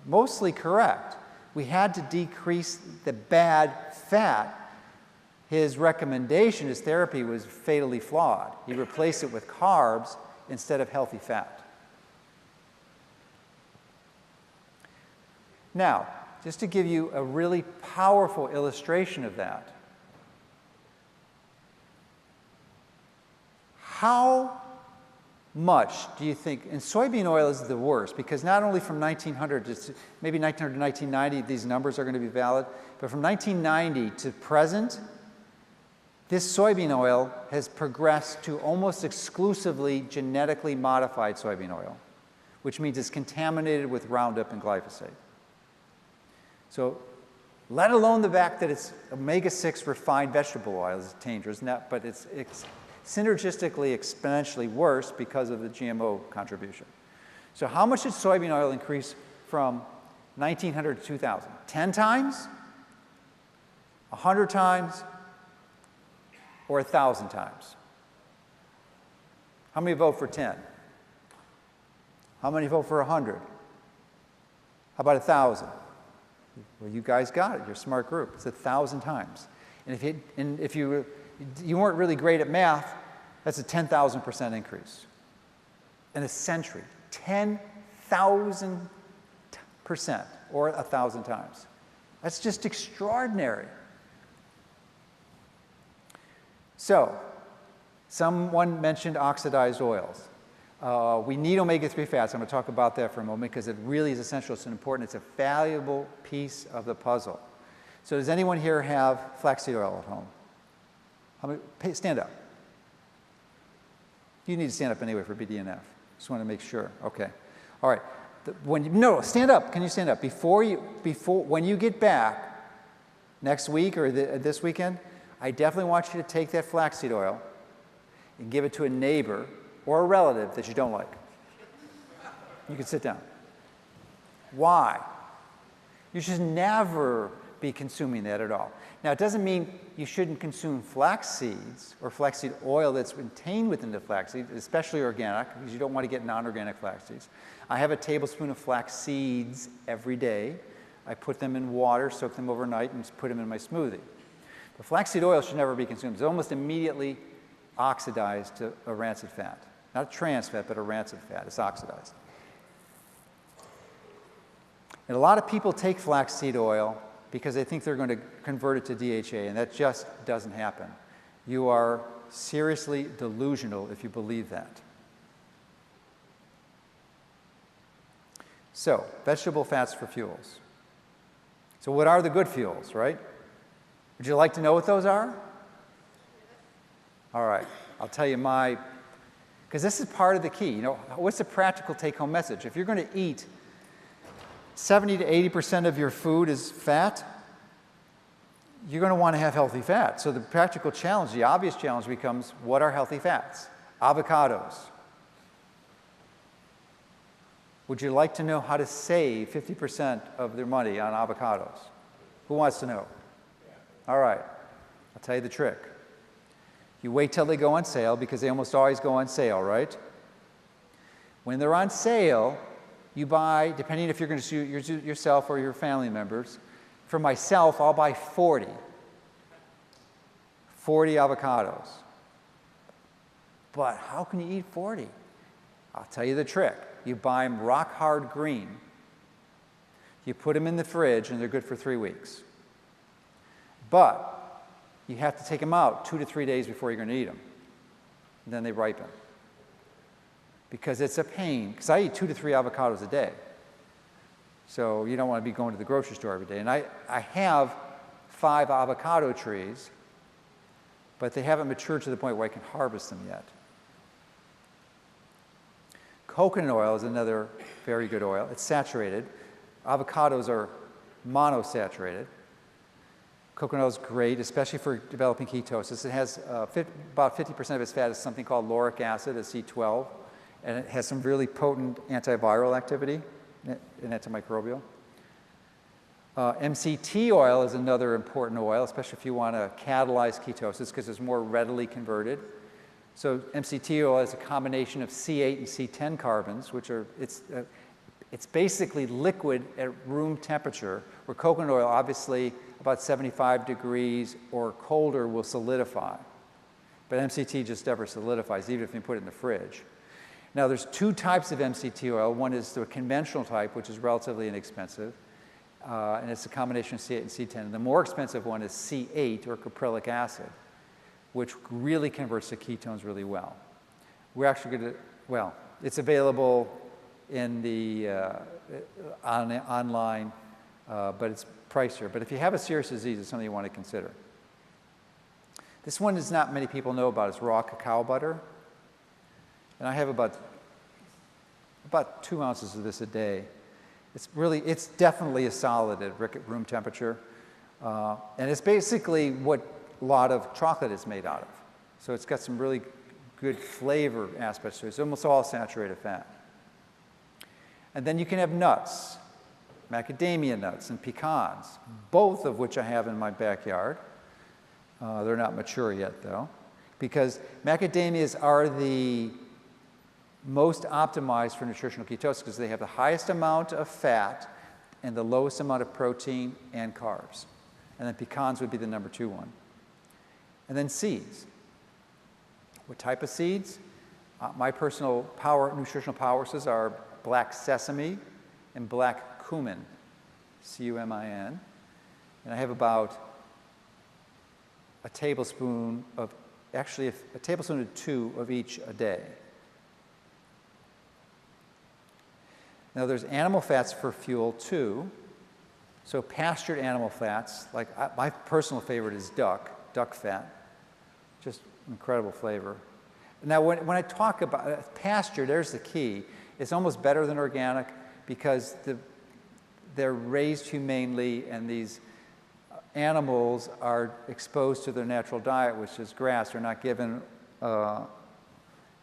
B: mostly correct. We had to decrease the bad fat. His recommendation, his therapy, was fatally flawed. He replaced it with carbs instead of healthy fat. Now, just to give you a really powerful illustration of that, how much do you think, and soybean oil is the worst, because not only from 1900 to maybe 1900 to 1990, these numbers are going to be valid, but from 1990 to present, this soybean oil has progressed to almost exclusively genetically modified soybean oil, which means it's contaminated with Roundup and glyphosate. So, let alone the fact that it's omega-6 refined vegetable oil is dangerous, but it's synergistically exponentially worse because of the GMO contribution. So how much did soybean oil increase from 1900 to 2000? 10 times? 100 times? Or 1,000 times? How many vote for 10? How many vote for 100? How about 1,000? Well, you guys got it. You're a smart group. It's 1,000 times. And if you weren't really great at math, that's a 10,000% increase in a century. 10,000% or 1,000 times. That's just extraordinary. So, someone mentioned oxidized oils. We need omega-3 fats. I'm going to talk about that for a moment because it really is essential. It's important. It's a valuable piece of the puzzle. So does anyone here have flaxseed oil at home? How many, stand up. You need to stand up anyway for BDNF. Just want to make sure. Okay. All right. No, stand up. Can you stand up? When you get back next week or this weekend, I definitely want you to take that flaxseed oil and give it to a neighbor or a relative that you don't like. You can sit down. Why? You should never be consuming that at all. Now, it doesn't mean you shouldn't consume flax seeds or flaxseed oil that's contained within the flaxseed, especially organic, because you don't want to get non-organic flax seeds. I have a tablespoon of flax seeds every day. I put them in water, soak them overnight, and put them in my smoothie. But flaxseed oil should never be consumed. It's almost immediately oxidized to a rancid fat. Not a trans fat, but a rancid fat. It's oxidized. And a lot of people take flaxseed oil because they think they're going to convert it to DHA, and that just doesn't happen. You are seriously delusional if you believe that. So, vegetable fats for fuels. So what are the good fuels, right? Would you like to know what those are? All right, I'll tell you because this is part of the key. You know, what's the practical take-home message? If you're going to eat 70 to 80% of your food is fat, you're going to want to have healthy fat. So the practical challenge, the obvious challenge becomes, what are healthy fats? Avocados, Would you like to know how to save 50% of their money on avocados? Who wants to know? All right, I'll tell you the trick. You wait till they go on sale, because they almost always go on sale, right? When they're on sale, you buy, depending if you're going to use yourself or your family members. For myself, I'll buy 40 avocados. But how can you eat 40? I'll tell you the trick. You buy them rock hard green. You put them in the fridge, and they're good for 3 weeks. But you have to take them out 2 to 3 days before you're going to eat them. And then they ripen. Because it's a pain. Because I eat 2 to 3 avocados a day. So you don't want to be going to the grocery store every day. And I have 5 avocado trees, but they haven't matured to the point where I can harvest them yet. Coconut oil is another very good oil. It's saturated. Avocados are monosaturated. Coconut oil is great, especially for developing ketosis. It has about 50% of its fat is something called lauric acid, a C12, and it has some really potent antiviral activity and antimicrobial. MCT oil is another important oil, especially if you want to catalyze ketosis, because it's more readily converted. So MCT oil is a combination of C8 and C10 carbons, which are, it's basically liquid at room temperature, where coconut oil, obviously, about 75 degrees or colder will solidify. But MCT just never solidifies, even if you put it in the fridge. Now, there's 2 types of MCT oil. One is the conventional type, which is relatively inexpensive, and it's a combination of C8 and C10. And the more expensive one is C8, or caprylic acid, which really converts to ketones really well. We're actually going to, well, it's available in the online, but it's pricier. But if you have a serious disease, it's something you want to consider. This one is not many people know about. It's raw cacao butter. And I have about 2 ounces of this a day. It's definitely a solid at room temperature. And it's basically what a lot of chocolate is made out of. So it's got some really good flavor aspects to it. It's almost all saturated fat. And then you can have nuts, macadamia nuts and pecans, both of which I have in my backyard. They're not mature yet, though, because macadamias are the most optimized for nutritional ketosis, because they have the highest amount of fat and the lowest amount of protein and carbs. And then pecans would be the number 2 one. And then seeds. What type of seeds? My personal nutritional power sources are black sesame and black cumin, C-U-M-I-N. And I have about a tablespoon of, actually a tablespoon or 2 of each a day. Now, there's animal fats for fuel too. So pastured animal fats, like my personal favorite is duck fat. Just incredible flavor. Now, when I talk about pasture, there's the key. It's almost better than organic, because they're raised humanely, and these animals are exposed to their natural diet, which is grass. They're not given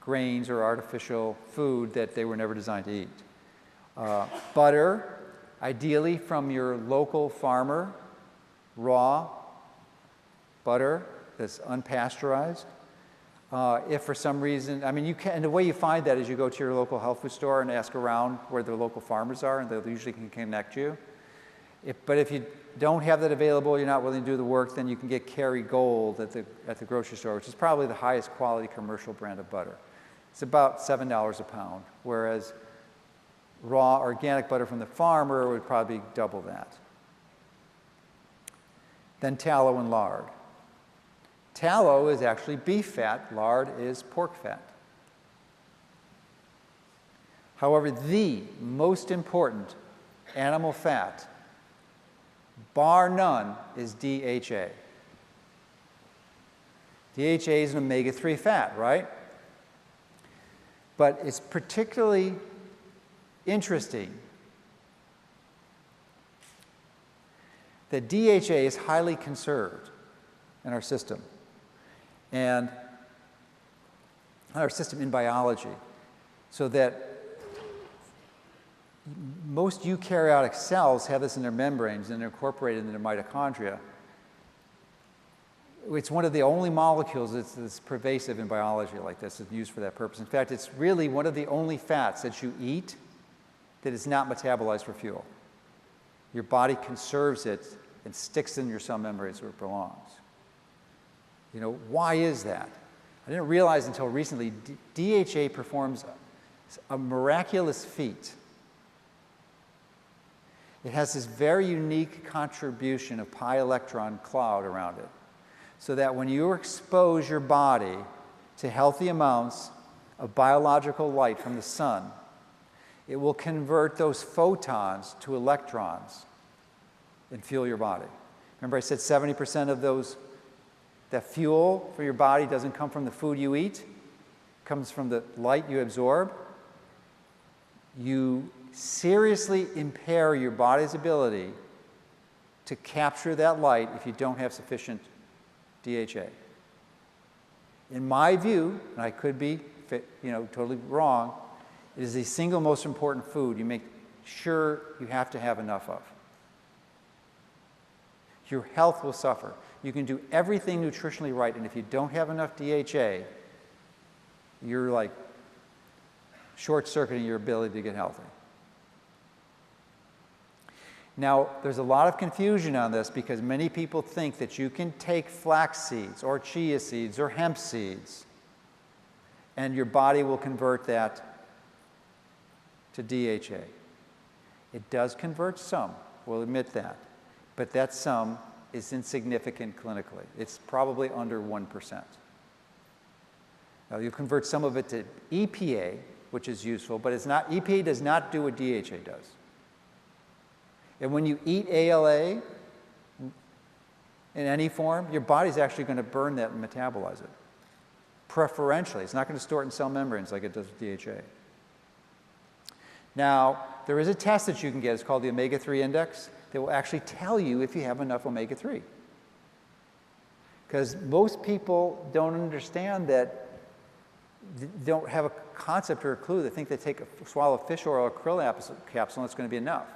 B: grains or artificial food that they were never designed to eat. Butter, ideally from your local farmer, raw butter that's unpasteurized. If for some reason, I mean, you can, and the way you find that is you go to your local health food store and ask around where the local farmers are, and they usually can connect you. But if you don't have that available, you're not willing to do the work, then you can get Kerrygold at the grocery store, which is probably the highest quality commercial brand of butter. It's about $7 a pound, whereas raw organic butter from the farmer would probably be double that. Then tallow and lard. Tallow is actually beef fat, lard is pork fat. However, the most important animal fat, bar none, is DHA. DHA is an omega-3 fat, right? But it's particularly interesting that DHA is highly conserved in our system, and our system in biology, so that most eukaryotic cells have this in their membranes and they're incorporated in their mitochondria. It's one of the only molecules that's pervasive in biology like this, it's used for that purpose. In fact, it's really one of the only fats that you eat that is not metabolized for fuel. Your body conserves it and sticks in your cell membranes where it belongs. You know, why is that? I didn't realize until recently, DHA performs a miraculous feat. It has this very unique contribution of pi electron cloud around it, so that when you expose your body to healthy amounts of biological light from the sun, it will convert those photons to electrons and fuel your body. Remember I said 70% of that fuel for your body doesn't come from the food you eat, it comes from the light you absorb. You seriously impair your body's ability to capture that light if you don't have sufficient DHA. In my view, and I could be totally wrong, it is the single most important food you make sure you have to have enough of. Your health will suffer. You can do everything nutritionally right, and if you don't have enough DHA, you're like short-circuiting your ability to get healthy. Now, there's a lot of confusion on this because many people think that you can take flax seeds or chia seeds or hemp seeds and your body will convert that to DHA. It does convert some, we'll admit that, but that some is insignificant clinically. It's probably under 1%. Now, you convert some of it to EPA, which is useful, but EPA does not do what DHA does. And when you eat ALA in any form, your body's actually going to burn that and metabolize it. Preferentially. It's not going to store it in cell membranes like it does with DHA. Now, there is a test that you can get. It's called the omega-3 index that will actually tell you if you have enough omega-3. Because most people don't understand that, don't have a concept or a clue. They think they take a swallow of fish oil or krill capsule and it's going to be enough.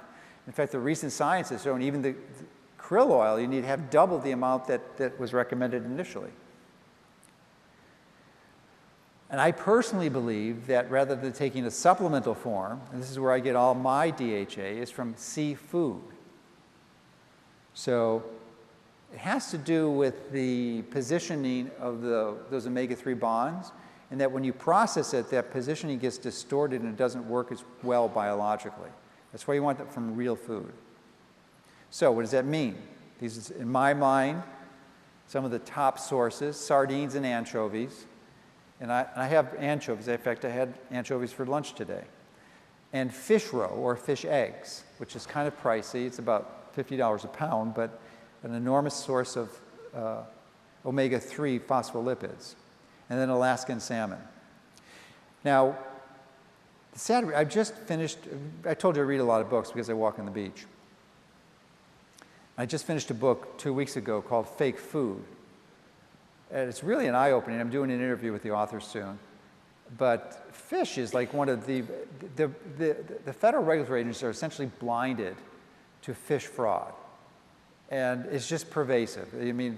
B: In fact, the recent science has shown even the krill oil, you need to have double the amount that was recommended initially. And I personally believe that rather than taking a supplemental form, and this is where I get all my DHA, is from seafood. So it has to do with the positioning of those omega-3 bonds, and that when you process it, that positioning gets distorted and it doesn't work as well biologically. That's why you want it from real food. So what does that mean? These, in my mind, some of the top sources, sardines and anchovies. And I have anchovies. In fact, I had anchovies for lunch today. And fish roe, or fish eggs, which is kind of pricey. It's about $50 a pound, but an enormous source of omega-3 phospholipids. And then Alaskan salmon. Now, I just finished, I told you I read a lot of books because I walk on the beach. I just finished a book 2 weeks ago called Fake Food. And it's really an eye-opening. I'm doing an interview with the author soon. But fish is like one of the federal regulatory agencies are essentially blinded to fish fraud. And it's just pervasive. I mean,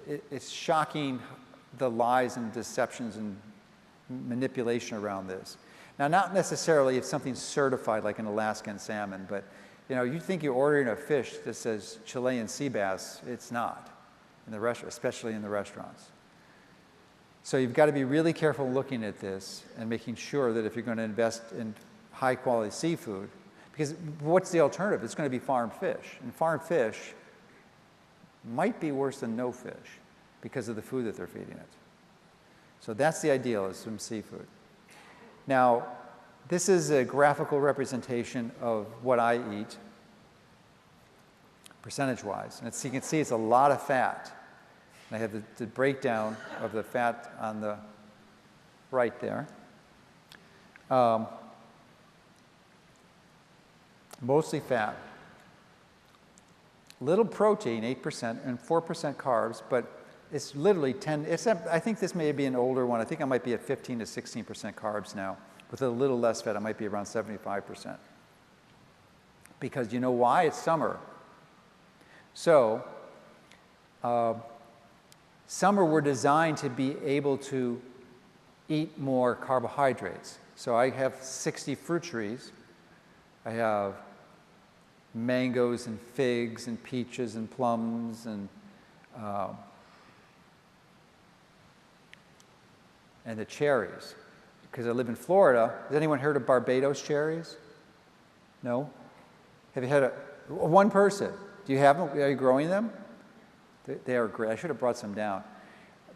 B: it's shocking the lies and deceptions and manipulation around this. Now, not necessarily if something's certified like an Alaskan salmon, but you think you're ordering a fish that says Chilean sea bass, it's not, in the especially in the restaurants. So you've got to be really careful looking at this and making sure that if you're going to invest in high quality seafood, because what's the alternative? It's going to be farmed fish, and farmed fish might be worse than no fish because of the food that they're feeding it. So that's the ideal, is some seafood. Now, this is a graphical representation of what I eat, percentage-wise. And you can see it's a lot of fat. And I have the breakdown of the fat on the right there. Mostly fat. Little protein, 8%, and 4% carbs, but it's literally 10, I think this may be an older one. I think I might be at 15 to 16% carbs now. With a little less fat, I might be around 75%. because you know why? It's summer. So summer we're designed to be able to eat more carbohydrates. So I have 60 fruit trees. I have mangoes and figs and peaches and plums and the cherries. Because I live in Florida. Has anyone heard of Barbados cherries? No? Have you had one person? Do you have them? Are you growing them? They are great. I should have brought some down.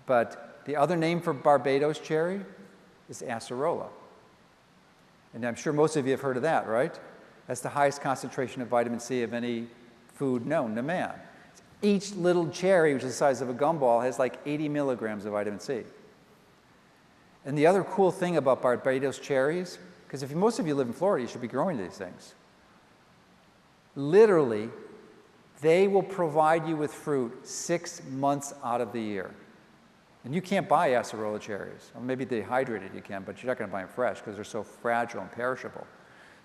B: But the other name for Barbados cherry is acerola. And I'm sure most of you have heard of that, right? That's the highest concentration of vitamin C of any food known to man. Each little cherry, which is the size of a gumball, has like 80 milligrams of vitamin C. And the other cool thing about Barbados cherries, because if most of you live in Florida, you should be growing these things. Literally, they will provide you with fruit 6 months out of the year. And you can't buy acerola cherries. Or maybe dehydrated you can, but you're not going to buy them fresh because they're so fragile and perishable.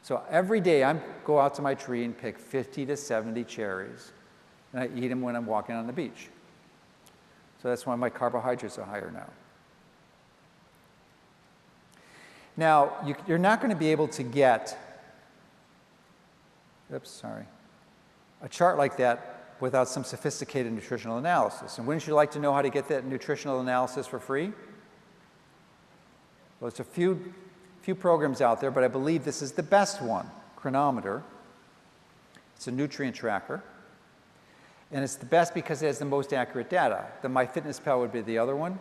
B: So every day I go out to my tree and pick 50 to 70 cherries, and I eat them when I'm walking on the beach. So that's why my carbohydrates are higher now. Now, you're not going to be able to get, a chart like that without some sophisticated nutritional analysis. And wouldn't you like to know how to get that nutritional analysis for free? Well, there's a few programs out there, but I believe this is the best one, Cronometer. It's a nutrient tracker. And it's the best because it has the most accurate data. The MyFitnessPal would be the other one,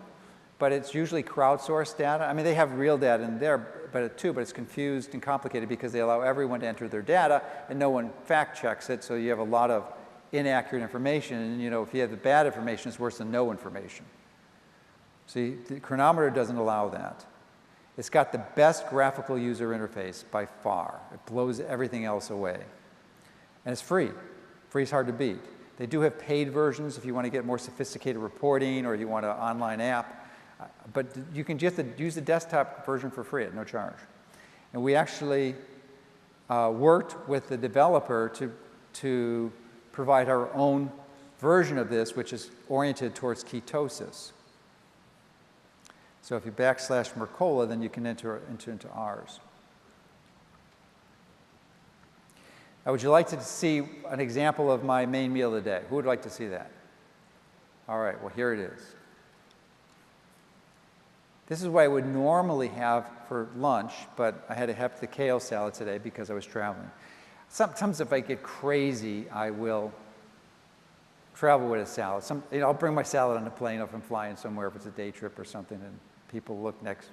B: but it's usually crowdsourced data. I mean, they have real data in there, but it's confused and complicated because they allow everyone to enter their data and no one fact checks it, so you have a lot of inaccurate information, and if you have the bad information, it's worse than no information. See, the Cronometer doesn't allow that. It's got the best graphical user interface by far. It blows everything else away. And it's free. Free is hard to beat. They do have paid versions if you want to get more sophisticated reporting or you want an online app. But you can just use the desktop version for free at no charge. And we actually worked with the developer to provide our own version of this, which is oriented towards ketosis. So if you backslash Mercola, then you can enter into ours. Now, would you like to see an example of my main meal of the day? Who would like to see that? All right, well, here it is. This is what I would normally have for lunch, but I had to have the kale salad today because I was traveling. Sometimes if I get crazy, I will travel with a salad. I'll bring my salad on the plane if I'm flying somewhere, if it's a day trip or something, and people look next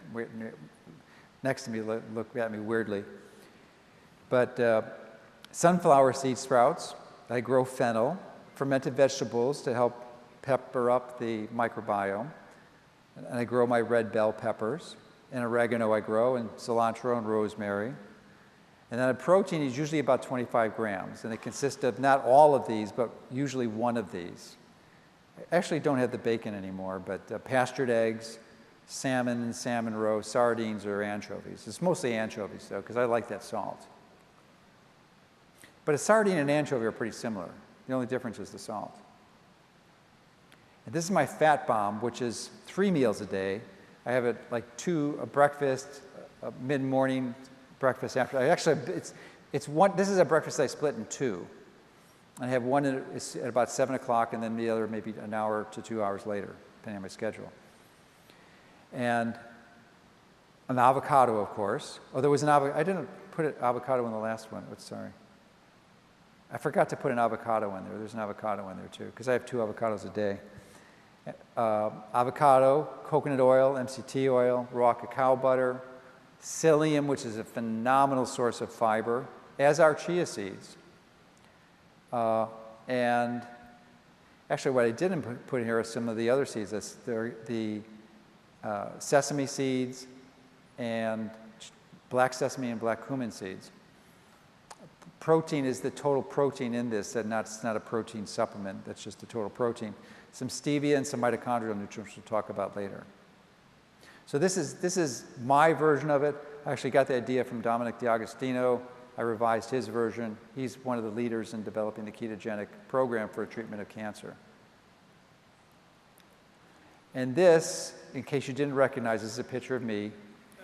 B: to me, look at me weirdly. But sunflower seed sprouts, I grow fennel, fermented vegetables to help pepper up the microbiome. And I grow my red bell peppers, and oregano I grow, and cilantro and rosemary. And then a protein is usually about 25 grams, and it consists of not all of these, but usually one of these. I actually don't have the bacon anymore, but pastured eggs, salmon and salmon roe, sardines or anchovies. It's mostly anchovies, though, because I like that salt. But a sardine and anchovy are pretty similar. The only difference is the salt. And this is my fat bomb, which is 3 meals a day. I have it like a breakfast, a mid-morning breakfast after. This is a breakfast I split in 2. I have one at about 7 o'clock and then the other maybe an hour to 2 hours later, depending on my schedule. And an avocado, of course. Oh, there was an avocado. I didn't put an avocado in the last one. Oh, sorry. I forgot to put an avocado in there. There's an avocado in there too, because I have 2 avocados a day. Avocado, coconut oil, MCT oil, raw cacao butter, psyllium, which is a phenomenal source of fiber, as are chia seeds. And actually what I didn't put here are some of the other seeds. That's the sesame seeds and black sesame and black cumin seeds. Protein is the total protein in this, and it's not a protein supplement, that's just the total protein. Some stevia and some mitochondrial nutrients we'll talk about later. So this is my version of it. I actually got the idea from Dominic D'Agostino, I revised his version. He's one of the leaders in developing the ketogenic program for treatment of cancer. And this, in case you didn't recognize, this is a picture of me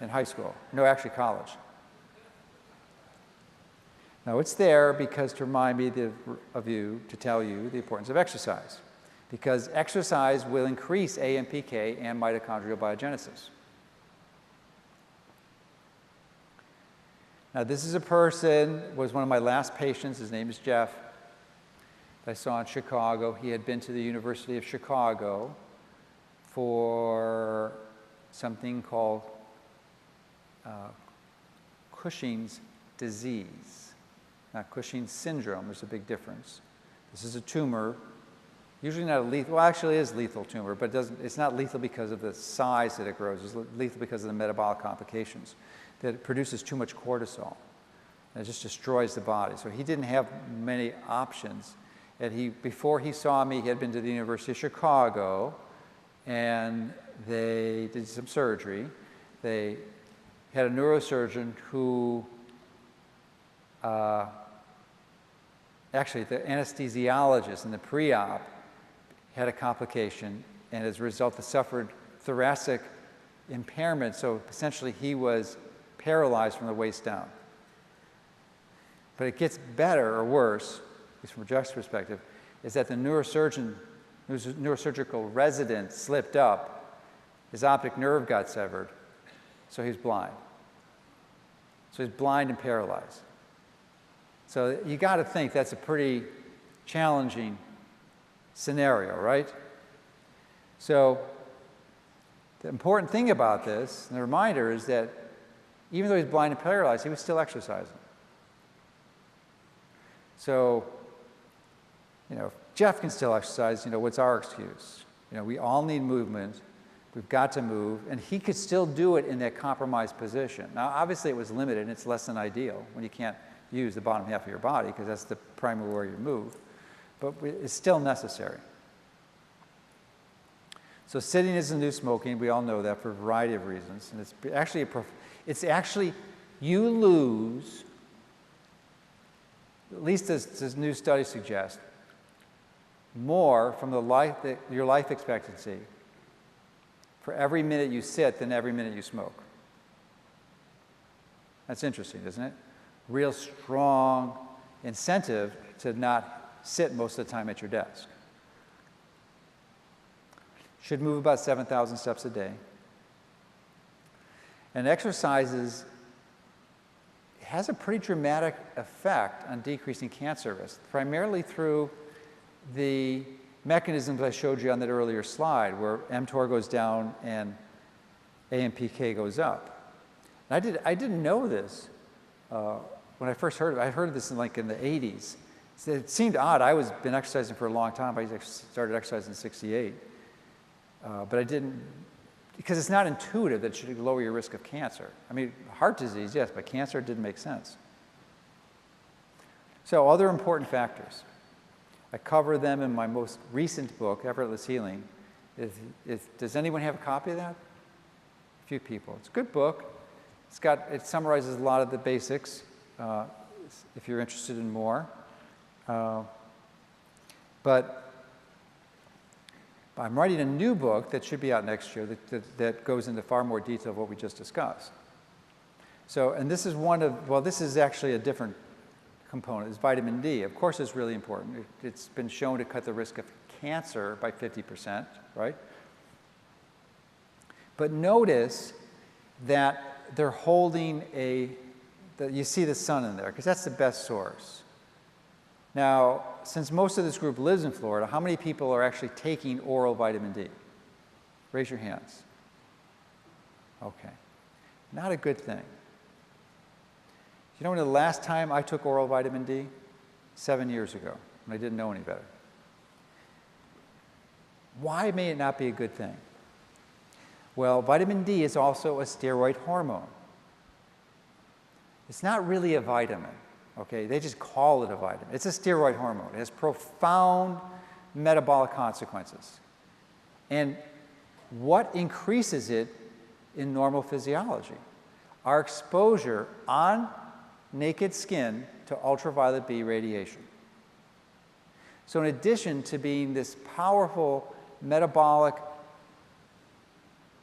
B: in high school. No, actually college. Now it's there because to remind me of you, to tell you the importance of exercise. Because exercise will increase AMPK and mitochondrial biogenesis. Now this is a person, was one of my last patients, his name is Jeff, that I saw in Chicago. He had been to the University of Chicago for something called Cushing's disease, not Cushing's syndrome. There's a big difference. This is a tumor, usually not a lethal, well actually it is a lethal tumor, but it's not lethal because of the size that it grows. It's lethal because of the metabolic complications, that it produces too much cortisol. And it just destroys the body. So he didn't have many options. And before he saw me, he had been to the University of Chicago, and they did some surgery. They had a neurosurgeon who, actually the anesthesiologist in the pre-op had a complication, and as a result they suffered thoracic impairment, so essentially he was paralyzed from the waist down. But it gets better or worse, at least from Jeff's perspective, is that the neurosurgeon, whose neurosurgical resident slipped up, his optic nerve got severed, so he's blind. So he's blind and paralyzed. So you got to think that's a pretty challenging scenario, right? So the important thing about this, and the reminder, is that even though he's blind and paralyzed, he was still exercising. So, you know, if Jeff can still exercise, you know, what's our excuse? You know, we all need movement. We've got to move. And he could still do it in that compromised position. Now, obviously, it was limited, and it's less than ideal when you can't use the bottom half of your body, because that's the primary where you move. But it's still necessary. So sitting is the new smoking. We all know that for a variety of reasons. And it's actually, you lose, at least as this new study suggests, more from your life expectancy for every minute you sit than every minute you smoke. That's interesting, isn't it? Real strong incentive to not sit most of the time at your desk. Should move about 7,000 steps a day. And exercises has a pretty dramatic effect on decreasing cancer risk, primarily through the mechanisms I showed you on that earlier slide, where mTOR goes down and AMPK goes up. And I didn't know this when I first heard of it. I heard this in the 80s. It seemed odd. I was been exercising for a long time. I started exercising in '68, but I didn't, because it's not intuitive that it should lower your risk of cancer. I mean, heart disease, yes, but cancer didn't make sense. So other important factors. I cover them in my most recent book, Effortless Healing. Does anyone have a copy of that? A few people. It's a good book. It summarizes a lot of the basics, if you're interested in more. But I'm writing a new book that should be out next year that goes into far more detail of what we just discussed. So, and this is this is actually a different component, is vitamin D. Of course, it's really important. It's been shown to cut the risk of cancer by 50%, right? But notice that they're holding you see the sun in there, because that's the best source. Now, since most of this group lives in Florida, how many people are actually taking oral vitamin D? Raise your hands. Okay. Not a good thing. You know when the last time I took oral vitamin D? 7 years ago, when I didn't know any better. Why may it not be a good thing? Well, vitamin D is also a steroid hormone. It's not really a vitamin, okay? They just call it a vitamin. It's a steroid hormone. It has profound metabolic consequences. And what increases it in normal physiology? Our exposure on naked skin to ultraviolet B radiation. So in addition to being this powerful metabolic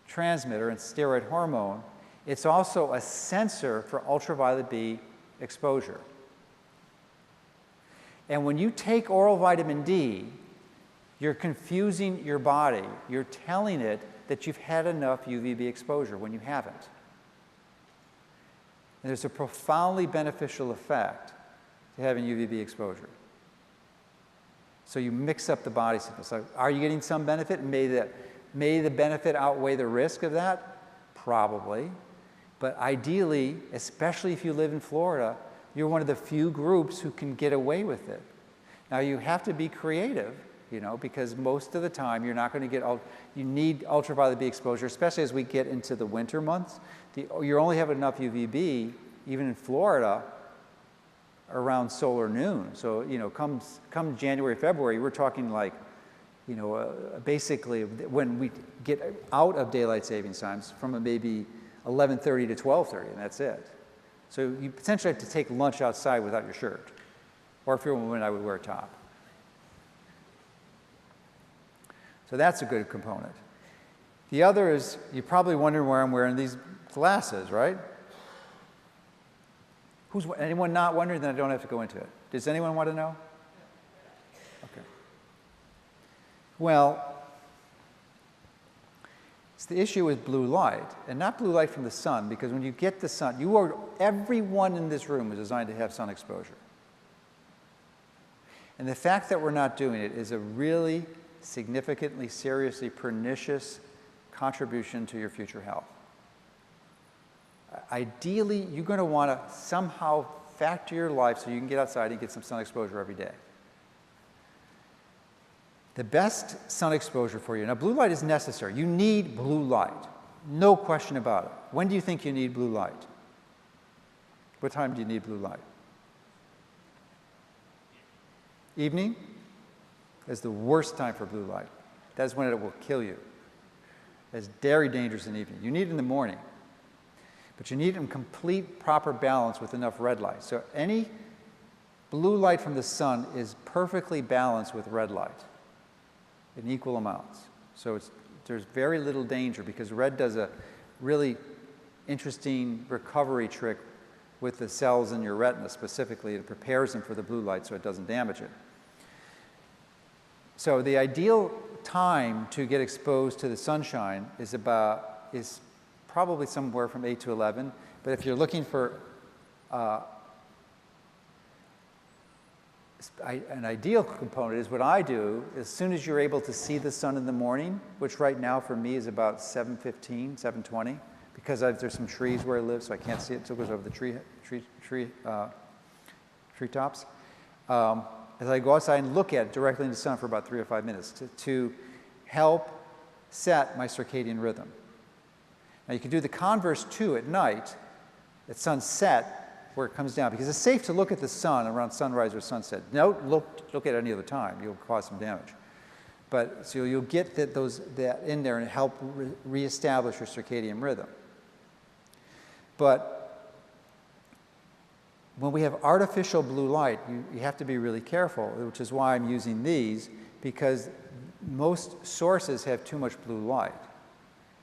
B: transmitter and steroid hormone, it's also a sensor for ultraviolet B exposure. And when you take oral vitamin D, you're confusing your body. You're telling it that you've had enough UVB exposure when you haven't. And there's a profoundly beneficial effect to having UVB exposure. So you mix up the body signals. So are you getting some benefit? May the benefit outweigh the risk of that? Probably. But ideally, especially if you live in Florida, you're one of the few groups who can get away with it. Now you have to be creative, you know, because most of the time you're not going to get, you need ultraviolet B exposure, especially as we get into the winter months. You only have enough UVB, even in Florida, around solar noon. So, you know, come January, February, we're talking like, you know, basically when we get out of daylight savings times from maybe 11:30 to 12:30, and that's it. So you potentially have to take lunch outside without your shirt. Or if you're a woman, I would wear a top. So that's a good component. The other is, you're probably wondering why I'm wearing these glasses, right? Anyone not wondering? Then I don't have to go into it. Does anyone want to know? Okay. Well, it's the issue with blue light, and not blue light from the sun, because when you get the sun, everyone in this room is designed to have sun exposure. And the fact that we're not doing it is a really significantly, seriously pernicious contribution to your future health. Ideally, you're going to want to somehow factor your life so you can get outside and get some sun exposure every day. The best sun exposure for you, now blue light is necessary. You need blue light, no question about it. When do you think you need blue light? What time do you need blue light? Evening is the worst time for blue light. That's when it will kill you. It's very dangerous in the evening. You need it in the morning, but you need it in complete proper balance with enough red light. So any blue light from the sun is perfectly balanced with red light in equal amounts. So there's very little danger, because red does a really interesting recovery trick with the cells in your retina specifically. It prepares them for the blue light so it doesn't damage it. So the ideal time to get exposed to the sunshine is probably somewhere from 8 to 11. But if you're looking for an ideal component, is what I do as soon as you're able to see the sun in the morning, which right now for me is about 7:15, 7:20, because there's some trees where I live, so I can't see it until it goes over the treetops. As I go outside and look at it directly in the sun for about 3 or 5 minutes to help set my circadian rhythm. Now you can do the converse too at night, at sunset, where it comes down, because it's safe to look at the sun around sunrise or sunset. Don't look at it any other time, you'll cause some damage. But so you'll get that in there and help reestablish your circadian rhythm. But when we have artificial blue light, you have to be really careful, which is why I'm using these, because most sources have too much blue light,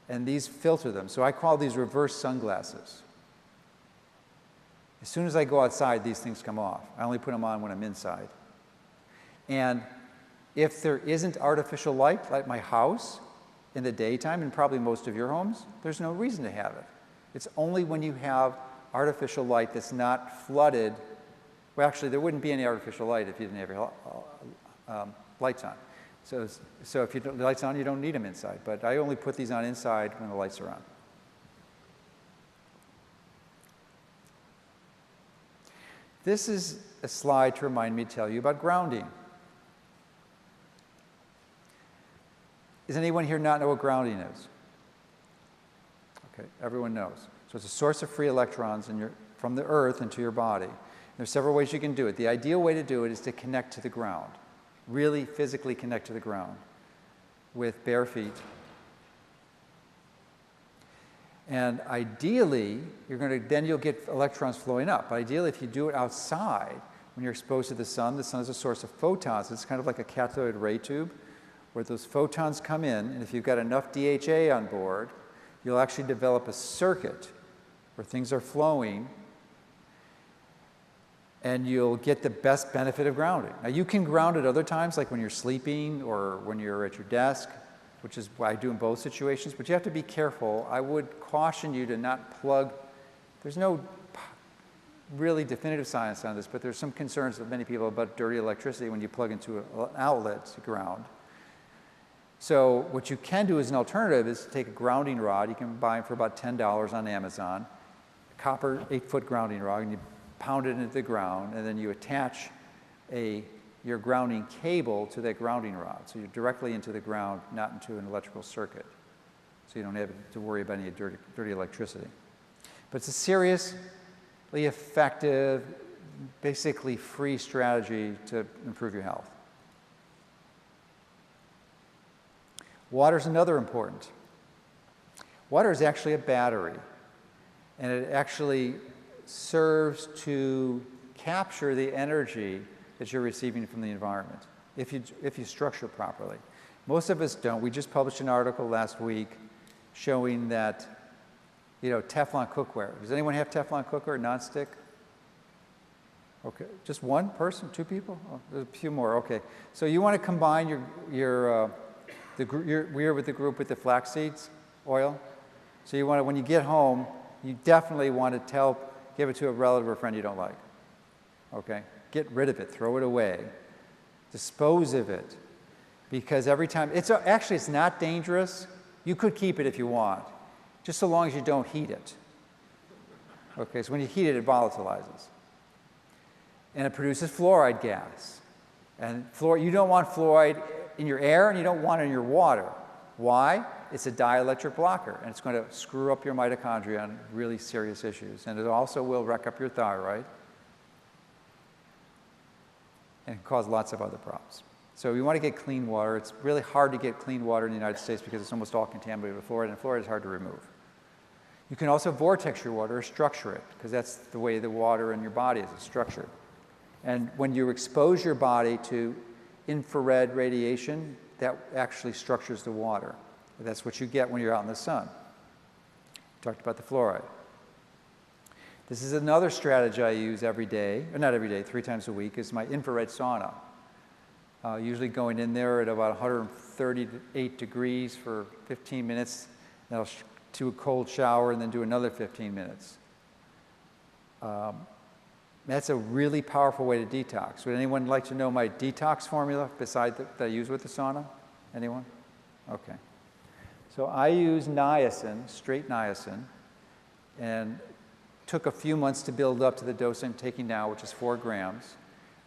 B: and these filter them. So I call these reverse sunglasses. As soon as I go outside, these things come off. I only put them on when I'm inside. And if there isn't artificial light, like my house, in the daytime, and probably most of your homes, there's no reason to have it. It's only when you have artificial light that's not flooded. Well, actually, there wouldn't be any artificial light if you didn't have your lights on. So if the lights on, you don't need them inside. But I only put these on inside when the lights are on. This is a slide to remind me to tell you about grounding. Does anyone here not know what grounding is? Okay, everyone knows. So it's a source of free electrons from the earth into your body. There's several ways you can do it. The ideal way to do it is to connect to the ground, really physically connect to the ground with bare feet. And ideally, then you'll get electrons flowing up. But ideally, if you do it outside, when you're exposed to the sun is a source of photons. It's kind of like a cathode ray tube where those photons come in, and if you've got enough DHA on board, you'll actually develop a circuit where things are flowing, and you'll get the best benefit of grounding. Now, you can ground at other times, like when you're sleeping or when you're at your desk, which is what I do in both situations, but you have to be careful. I would caution you to not plug. There's no really definitive science on this, but there's some concerns of many people about dirty electricity when you plug into an outlet to ground. So what you can do as an alternative is take a grounding rod. You can buy them for about $10 on Amazon, a copper 8-foot grounding rod, and you pound it into the ground, and then you attach your grounding cable to that grounding rod. So you're directly into the ground, not into an electrical circuit. So you don't have to worry about any dirty electricity. But it's a seriously effective, basically free strategy to improve your health. Water is another important. Water is actually a battery, and it actually serves to capture the energy that you're receiving from the environment, if you structure it properly. Most of us don't. We just published an article last week showing that, Teflon cookware. Does anyone have Teflon cookware, nonstick? Okay, just one person, 2 people? Oh, there's a few more, okay. So you want to combine your with the group with the flax seeds oil. So you want to, when you get home, you definitely want to give it to a relative or friend you don't like, okay? Get rid of it, throw it away, dispose of it, because every time, it's not dangerous. You could keep it if you want, just so long as you don't heat it. Okay, so when you heat it, it volatilizes. And it produces fluoride gas. And you don't want fluoride in your air, and you don't want it in your water. Why? It's a dielectric blocker, and it's going to screw up your mitochondria on really serious issues. And it also will wreck up your thyroid and cause lots of other problems. So you want to get clean water. It's really hard to get clean water in the United States because it's almost all contaminated with fluoride, and fluoride is hard to remove. You can also vortex your water or structure it, because that's the way the water in your body is structured. And when you expose your body to infrared radiation, that actually structures the water. That's what you get when you're out in the sun. Talked about the fluoride. This is another strategy I use every day, or not every day, 3 times a week, is my infrared sauna. Usually going in there at about 138 degrees for 15 minutes, then I'll do a cold shower and then do another 15 minutes. That's a really powerful way to detox. Would anyone like to know my detox formula besides that I use with the sauna? Anyone? Okay. So I use niacin, straight niacin, and took a few months to build up to the dose I'm taking now, which is 4 grams.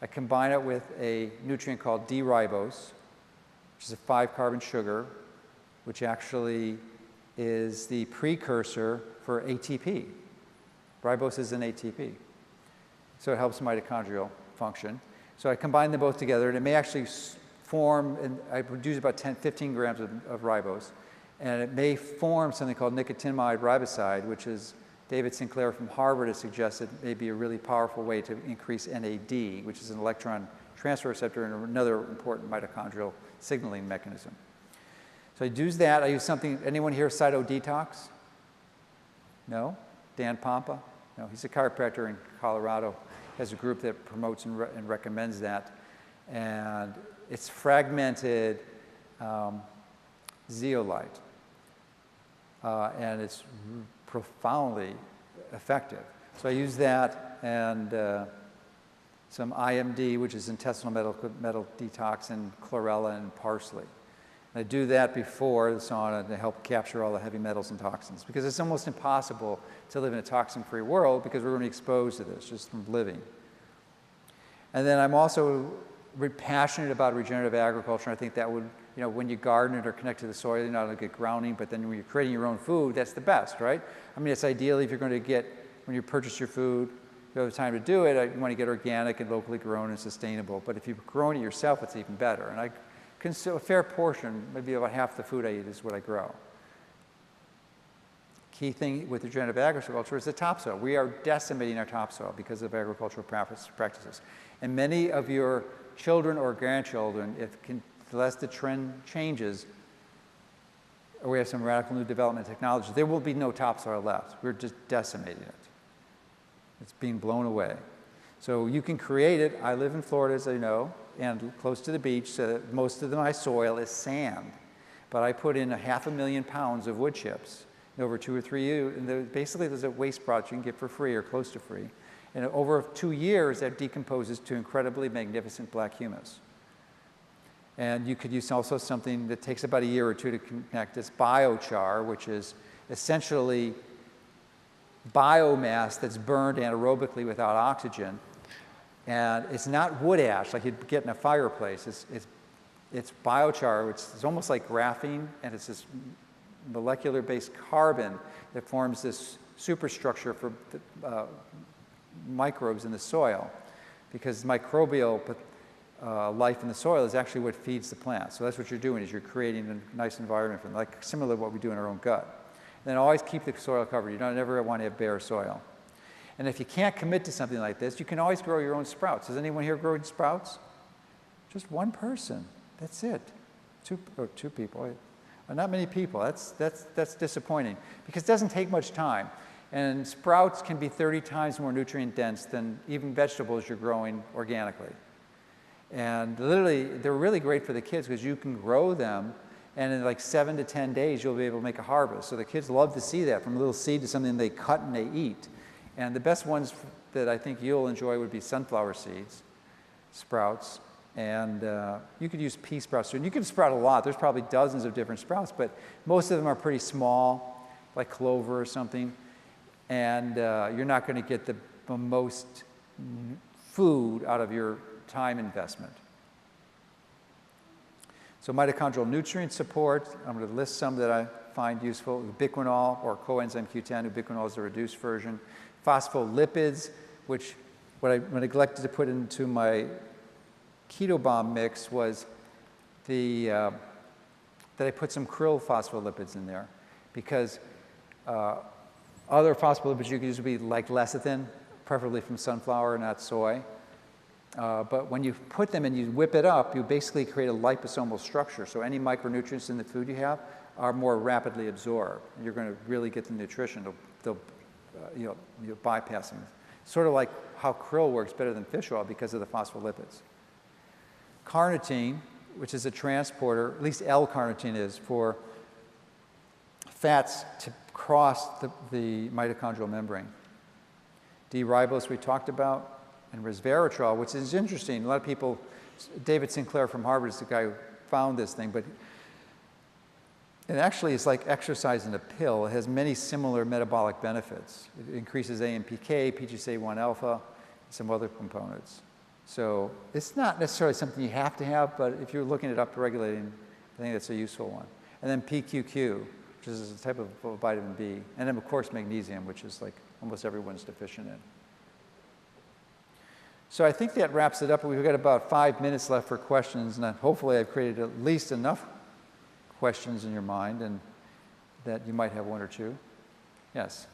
B: I combine it with a nutrient called D-ribose, which is a 5-carbon sugar, which actually is the precursor for ATP. Ribose is an ATP. So it helps mitochondrial function. So I combine them both together, and it may actually form, and I produce about 15 grams of ribose, and it may form something called nicotinamide riboside, which is David Sinclair from Harvard has suggested may be a really powerful way to increase NAD, which is an electron transfer receptor and another important mitochondrial signaling mechanism. So I use that. I use something, anyone here Cytodetox? No? Dan Pompa? No, he's a chiropractor in Colorado. He has a group that promotes and recommends that. And it's fragmented zeolite. And it's profoundly effective. So I use that and some IMD, which is intestinal metal detox, and chlorella and parsley. And I do that before the sauna to help capture all the heavy metals and toxins, because it's almost impossible to live in a toxin-free world because we're going to be exposed to this just from living. And then I'm also passionate about regenerative agriculture. I think that would, when you garden or connect to the soil, you not only get grounding, but then when you're creating your own food, that's the best, right? I mean, it's ideally if you're going to get, when you purchase your food, you have the time to do it, you want to get organic and locally grown and sustainable. But if you've grown it yourself, it's even better. And I consume a fair portion, maybe about half the food I eat is what I grow. key thing with regenerative agriculture is the topsoil. We are decimating our topsoil because of agricultural practices. And many of your children or grandchildren, unless the trend changes, or we have some radical new development technology, there will be no topsoil left. We're just decimating it. It's being blown away. So you can create it. I live in Florida, as you know, and close to the beach, so most of my soil is sand. But I put in 500,000 pounds of wood chips over 2 or 3 years. And basically, there's a waste product you can get for free or close to free. And over 2 years, that decomposes to incredibly magnificent black humus. And you could use also something that takes about a year or two to connect. It's biochar, which is essentially biomass that's burned anaerobically without oxygen. And it's not wood ash like you'd get in a fireplace. It's biochar, which is almost like graphene, and it's this molecular-based carbon that forms this superstructure for microbes in the soil, because microbial life in the soil is actually what feeds the plant. So that's what you're doing, is you're creating a nice environment for them, like similar to what we do in our own gut. And then always keep the soil covered. You don't ever want to have bare soil. And if you can't commit to something like this, you can always grow your own sprouts. Does anyone here grow sprouts? Just one person. That's it. Two people. Not many people. That's disappointing, because it doesn't take much time. And sprouts can be 30 times more nutrient dense than even vegetables you're growing organically. And literally, they're really great for the kids because you can grow them, and in like 7 to 10 days, you'll be able to make a harvest. So the kids love to see that, from a little seed to something they cut and they eat. And the best ones that I think you'll enjoy would be sunflower seeds, sprouts, and you could use pea sprouts too. And you can sprout a lot. There's probably dozens of different sprouts, but most of them are pretty small, like clover or something. And you're not going to get the most food out of your time investment. So mitochondrial nutrient support, I'm going to list some that I find useful. Ubiquinol, or coenzyme Q10. Ubiquinol is the reduced version. Phospholipids, which what I neglected to put into my keto bomb mix was that I put some krill phospholipids in there, because other phospholipids you can use would be like lecithin, preferably from sunflower, not soy. But when you put them and you whip it up, you basically create a liposomal structure. So any micronutrients in the food you have are more rapidly absorbed. You're going to really get the nutrition. You'll bypass them. Sort of like how krill works better than fish oil because of the phospholipids. Carnitine, which is a transporter, at least L-carnitine is, for fats to cross the mitochondrial membrane. D-ribose we talked about, and resveratrol, which is interesting. A lot of people, David Sinclair from Harvard is the guy who found this thing, but it actually is like exercise in a pill. It has many similar metabolic benefits. It increases AMPK, PGC1 alpha, and some other components. So it's not necessarily something you have to have, but if you're looking at upregulating, I think that's a useful one. And then PQQ, which is a type of vitamin B. And then, of course, magnesium, which is like almost everyone's deficient in. So I think that wraps it up. We've got about 5 minutes left for questions, and hopefully I've created at least enough questions in your mind, and that you might have one or two. Yes?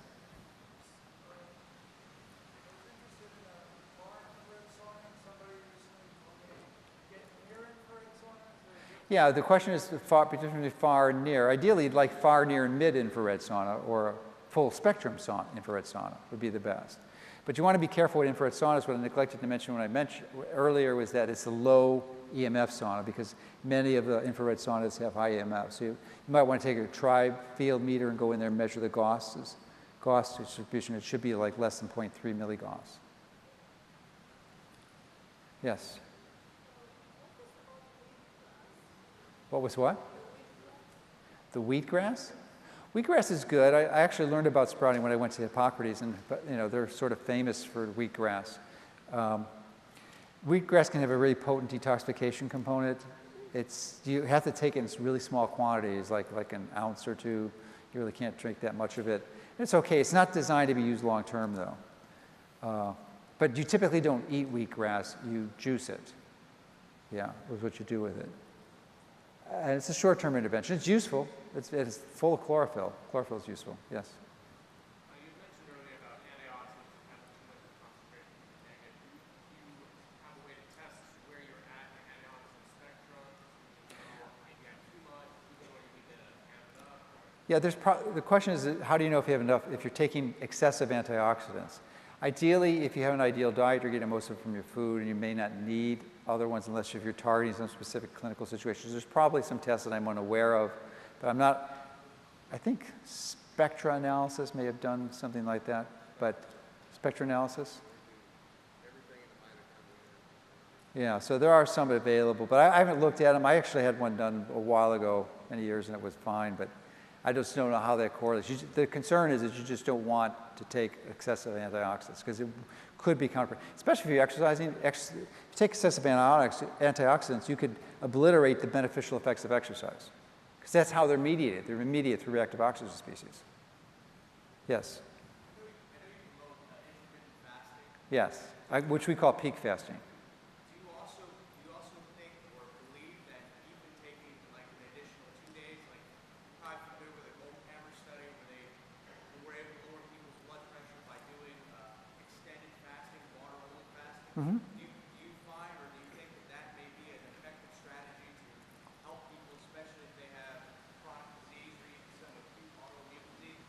B: Yeah, the question is between far and near. Ideally, you'd like far, near, and mid-infrared sauna, or a full spectrum sauna, infrared sauna would be the best. But you want to be careful with infrared saunas. What I neglected to mention when I mentioned earlier was that it's a low EMF sauna, because many of the infrared saunas have high EMF. So you might want to take a tri field meter and go in there and measure the Gauss distribution. It should be like less than 0.3 milligauss. Yes? What was what? The wheatgrass? Wheatgrass is good. I actually learned about sprouting when I went to Hippocrates, and they're sort of famous for wheatgrass. Wheatgrass can have a really potent detoxification component. You have to take it in really small quantities, like an ounce or two. You really can't drink that much of it. It's okay. It's not designed to be used long term, though. But you typically don't eat wheatgrass. You juice it. Yeah, is what you do with it. And it's a short-term intervention. It's useful. It's full of chlorophyll. Chlorophyll is useful, yes. Yeah, the question is, how do you know if you have enough, if you're taking excessive antioxidants? Ideally, if you have an ideal diet, you're getting most of it from your food, and you may not need other ones unless if you're targeting some specific clinical situations. There's probably some tests that I'm unaware of, but I'm not, I think Spectra Analysis may have done something like that, but Spectra Analysis? Yeah, so there are some available, but I haven't looked at them. I actually had one done a while ago, many years, and it was fine, but I just don't know how that correlates. The concern is that you just don't want to take excessive antioxidants because it could be counterproductive, especially if you're exercising. If you take excessive antioxidants, you could obliterate the beneficial effects of exercise because that's how they're mediated. They're mediated through reactive oxygen species. Yes? Yes, which we call peak fasting. Mm-hmm.
C: Do you find or do you think that may be an effective strategy to help people, especially if they have chronic disease or even some acute autoimmune disease?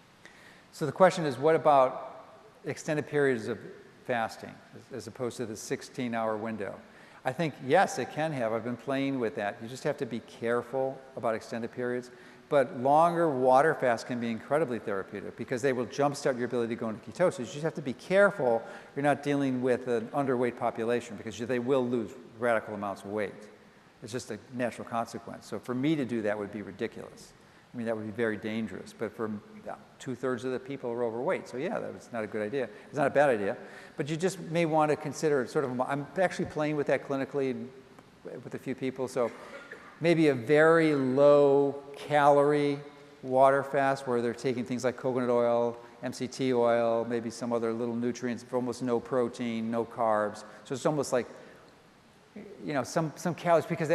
B: So the question is, what about extended periods of fasting as opposed to the 16-hour window? I think, yes, it can have. I've been playing with that. You just have to be careful about extended periods. But longer water fasts can be incredibly therapeutic because they will jumpstart your ability to go into ketosis. You just have to be careful you're not dealing with an underweight population because they will lose radical amounts of weight. It's just a natural consequence. So for me to do that would be ridiculous. I mean, that would be very dangerous. But for 2/3 of the people are overweight. So yeah, that's not a good idea. It's not a bad idea. But you just may want to consider sort of, I'm actually playing with that clinically with a few people. So maybe a very low calorie water fast where they're taking things like coconut oil, MCT oil, maybe some other little nutrients, almost no protein, no carbs. So it's almost like, you know, some calories because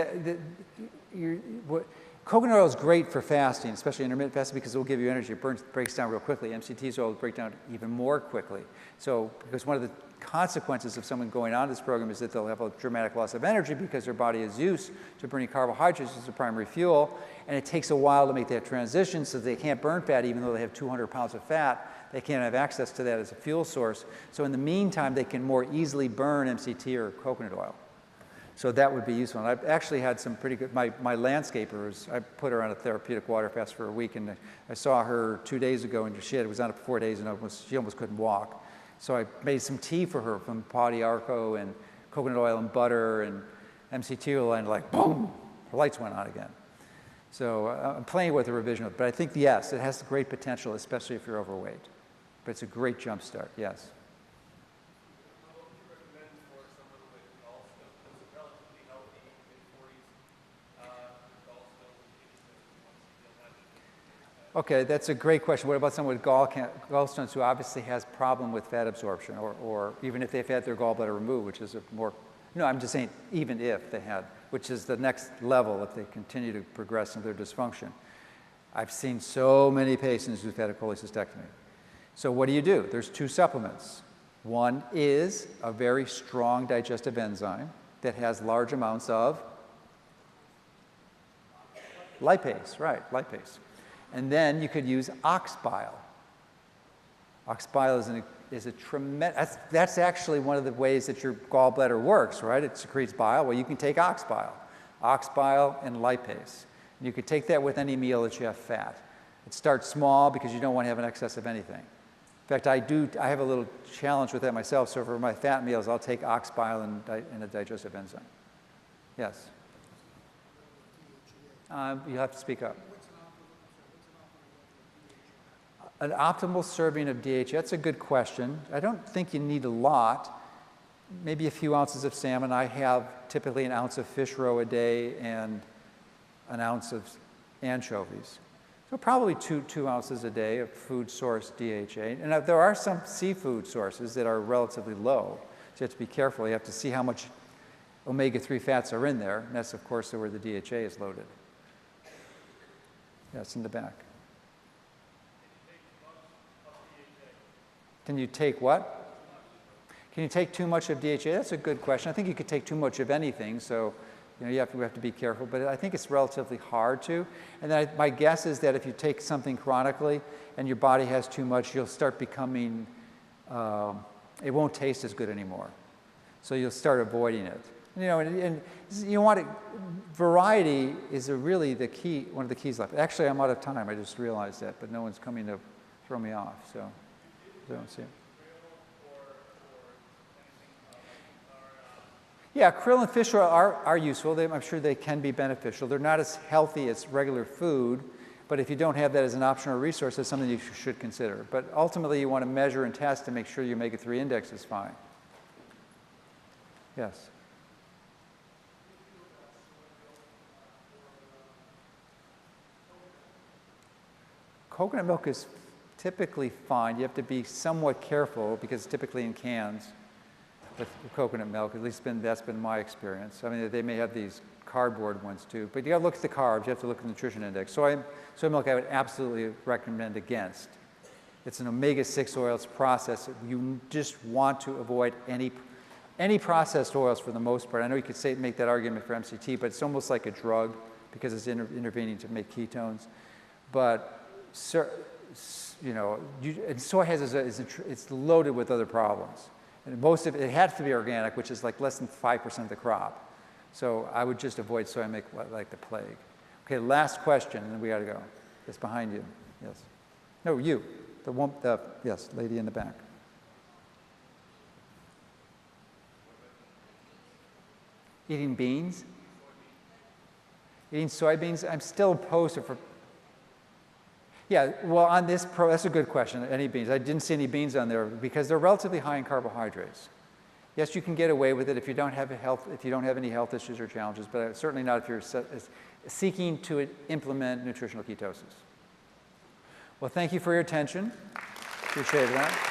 B: coconut oil is great for fasting, especially intermittent fasting because it will give you energy. It breaks down real quickly. MCT oil will break down even more quickly. So because one of the consequences of someone going on this program is that they'll have a dramatic loss of energy because their body is used to burning carbohydrates as a primary fuel, and it takes a while to make that transition so they can't burn fat even though they have 200 pounds of fat. They can't have access to that as a fuel source. So in the meantime, they can more easily burn MCT or coconut oil. So that would be useful. And I've actually had some pretty good, my landscaper, I put her on a therapeutic water fast for a week, and I saw her 2 days ago, and she was on it for 4 days, and she almost couldn't walk. So I made some tea for her from Pau d'Arco and coconut oil and butter and MCT oil, and like, boom, her lights went on again. So I'm playing with the revision of it. But I think, yes, it has great potential, especially if you're overweight. But it's a great jump start, yes.
C: What would you recommend for someone with gallstones who's relatively healthy, mid-40s, with gallstones and kidney stones?
B: Okay, that's a great question. What about someone with gallstones who obviously has problem with fat absorption, or even if they've had their gallbladder removed, which is a more, no, I'm just saying even if they had, which is the next level if they continue to progress in their dysfunction. I've seen so many patients who've had a cholecystectomy. So what do? There's 2 supplements. One is a very strong digestive enzyme that has large amounts of lipase, right, lipase. And then you could use ox bile. Ox bile is a tremendous, that's actually one of the ways that your gallbladder works, right? It secretes bile. Well, you can take ox bile and lipase. And you could take that with any meal that you have fat. It starts small because you don't want to have an excess of anything. In fact, I have a little challenge with that myself. So for my fat meals, I'll take ox bile and a digestive enzyme. Yes? You'll have to speak up. An optimal serving of DHA, that's a good question. I don't think you need a lot, maybe a few ounces of salmon. I have typically an ounce of fish roe a day and an ounce of anchovies. So probably two ounces a day of food source DHA. And there are some seafood sources that are relatively low, so you have to be careful. You have to see how much omega-3 fats are in there, and that's, of course, where the DHA is loaded. Yes, in the back. Can you take what? Can you take too much of DHA? That's a good question. I think you could take too much of anything. So You know, we have to be careful, but I think it's relatively hard to. And then my guess is that if you take something chronically and your body has too much, you'll start becoming, it won't taste as good anymore. So you'll start avoiding it. You know, and you want it, variety is really the key, one of the keys left. Actually, I'm out of time. I just realized that, but no one's coming to throw me off, so I don't see it. Yeah, krill and fish oil are useful. I'm sure they can be beneficial. They're not as healthy as regular food, but if you don't have that as an optional resource, it's something you should consider. But ultimately, you want to measure and test to make sure your omega-3 index is fine. Yes? Coconut milk is typically fine. You have to be somewhat careful because it's typically in cans with coconut milk. At least that's been my experience. I mean, they may have these cardboard ones too, but you got to look at the carbs. You have to look at the nutrition index. Soy milk I would absolutely recommend against. It's an omega-6 oil. It's processed. You just want to avoid any processed oils for the most part. I know you could make that argument for MCT, but it's almost like a drug because it's intervening to make ketones. But you know, and soy it's loaded with other problems. And most of it has to be organic, which is like less than 5% of the crop. So I would just avoid soy milk like the plague. Okay, last question, and then we got to go. It's behind you. Yes. No, you. Yes, lady in the back. Eating beans? Eating soybeans? I'm still opposed to. Yeah, well, on this that's a good question. Any beans? I didn't see any beans on there because they're relatively high in carbohydrates. Yes, you can get away with it if you don't have any health issues or challenges, but certainly not if you're seeking to implement nutritional ketosis. Well, thank you for your attention. Appreciate that.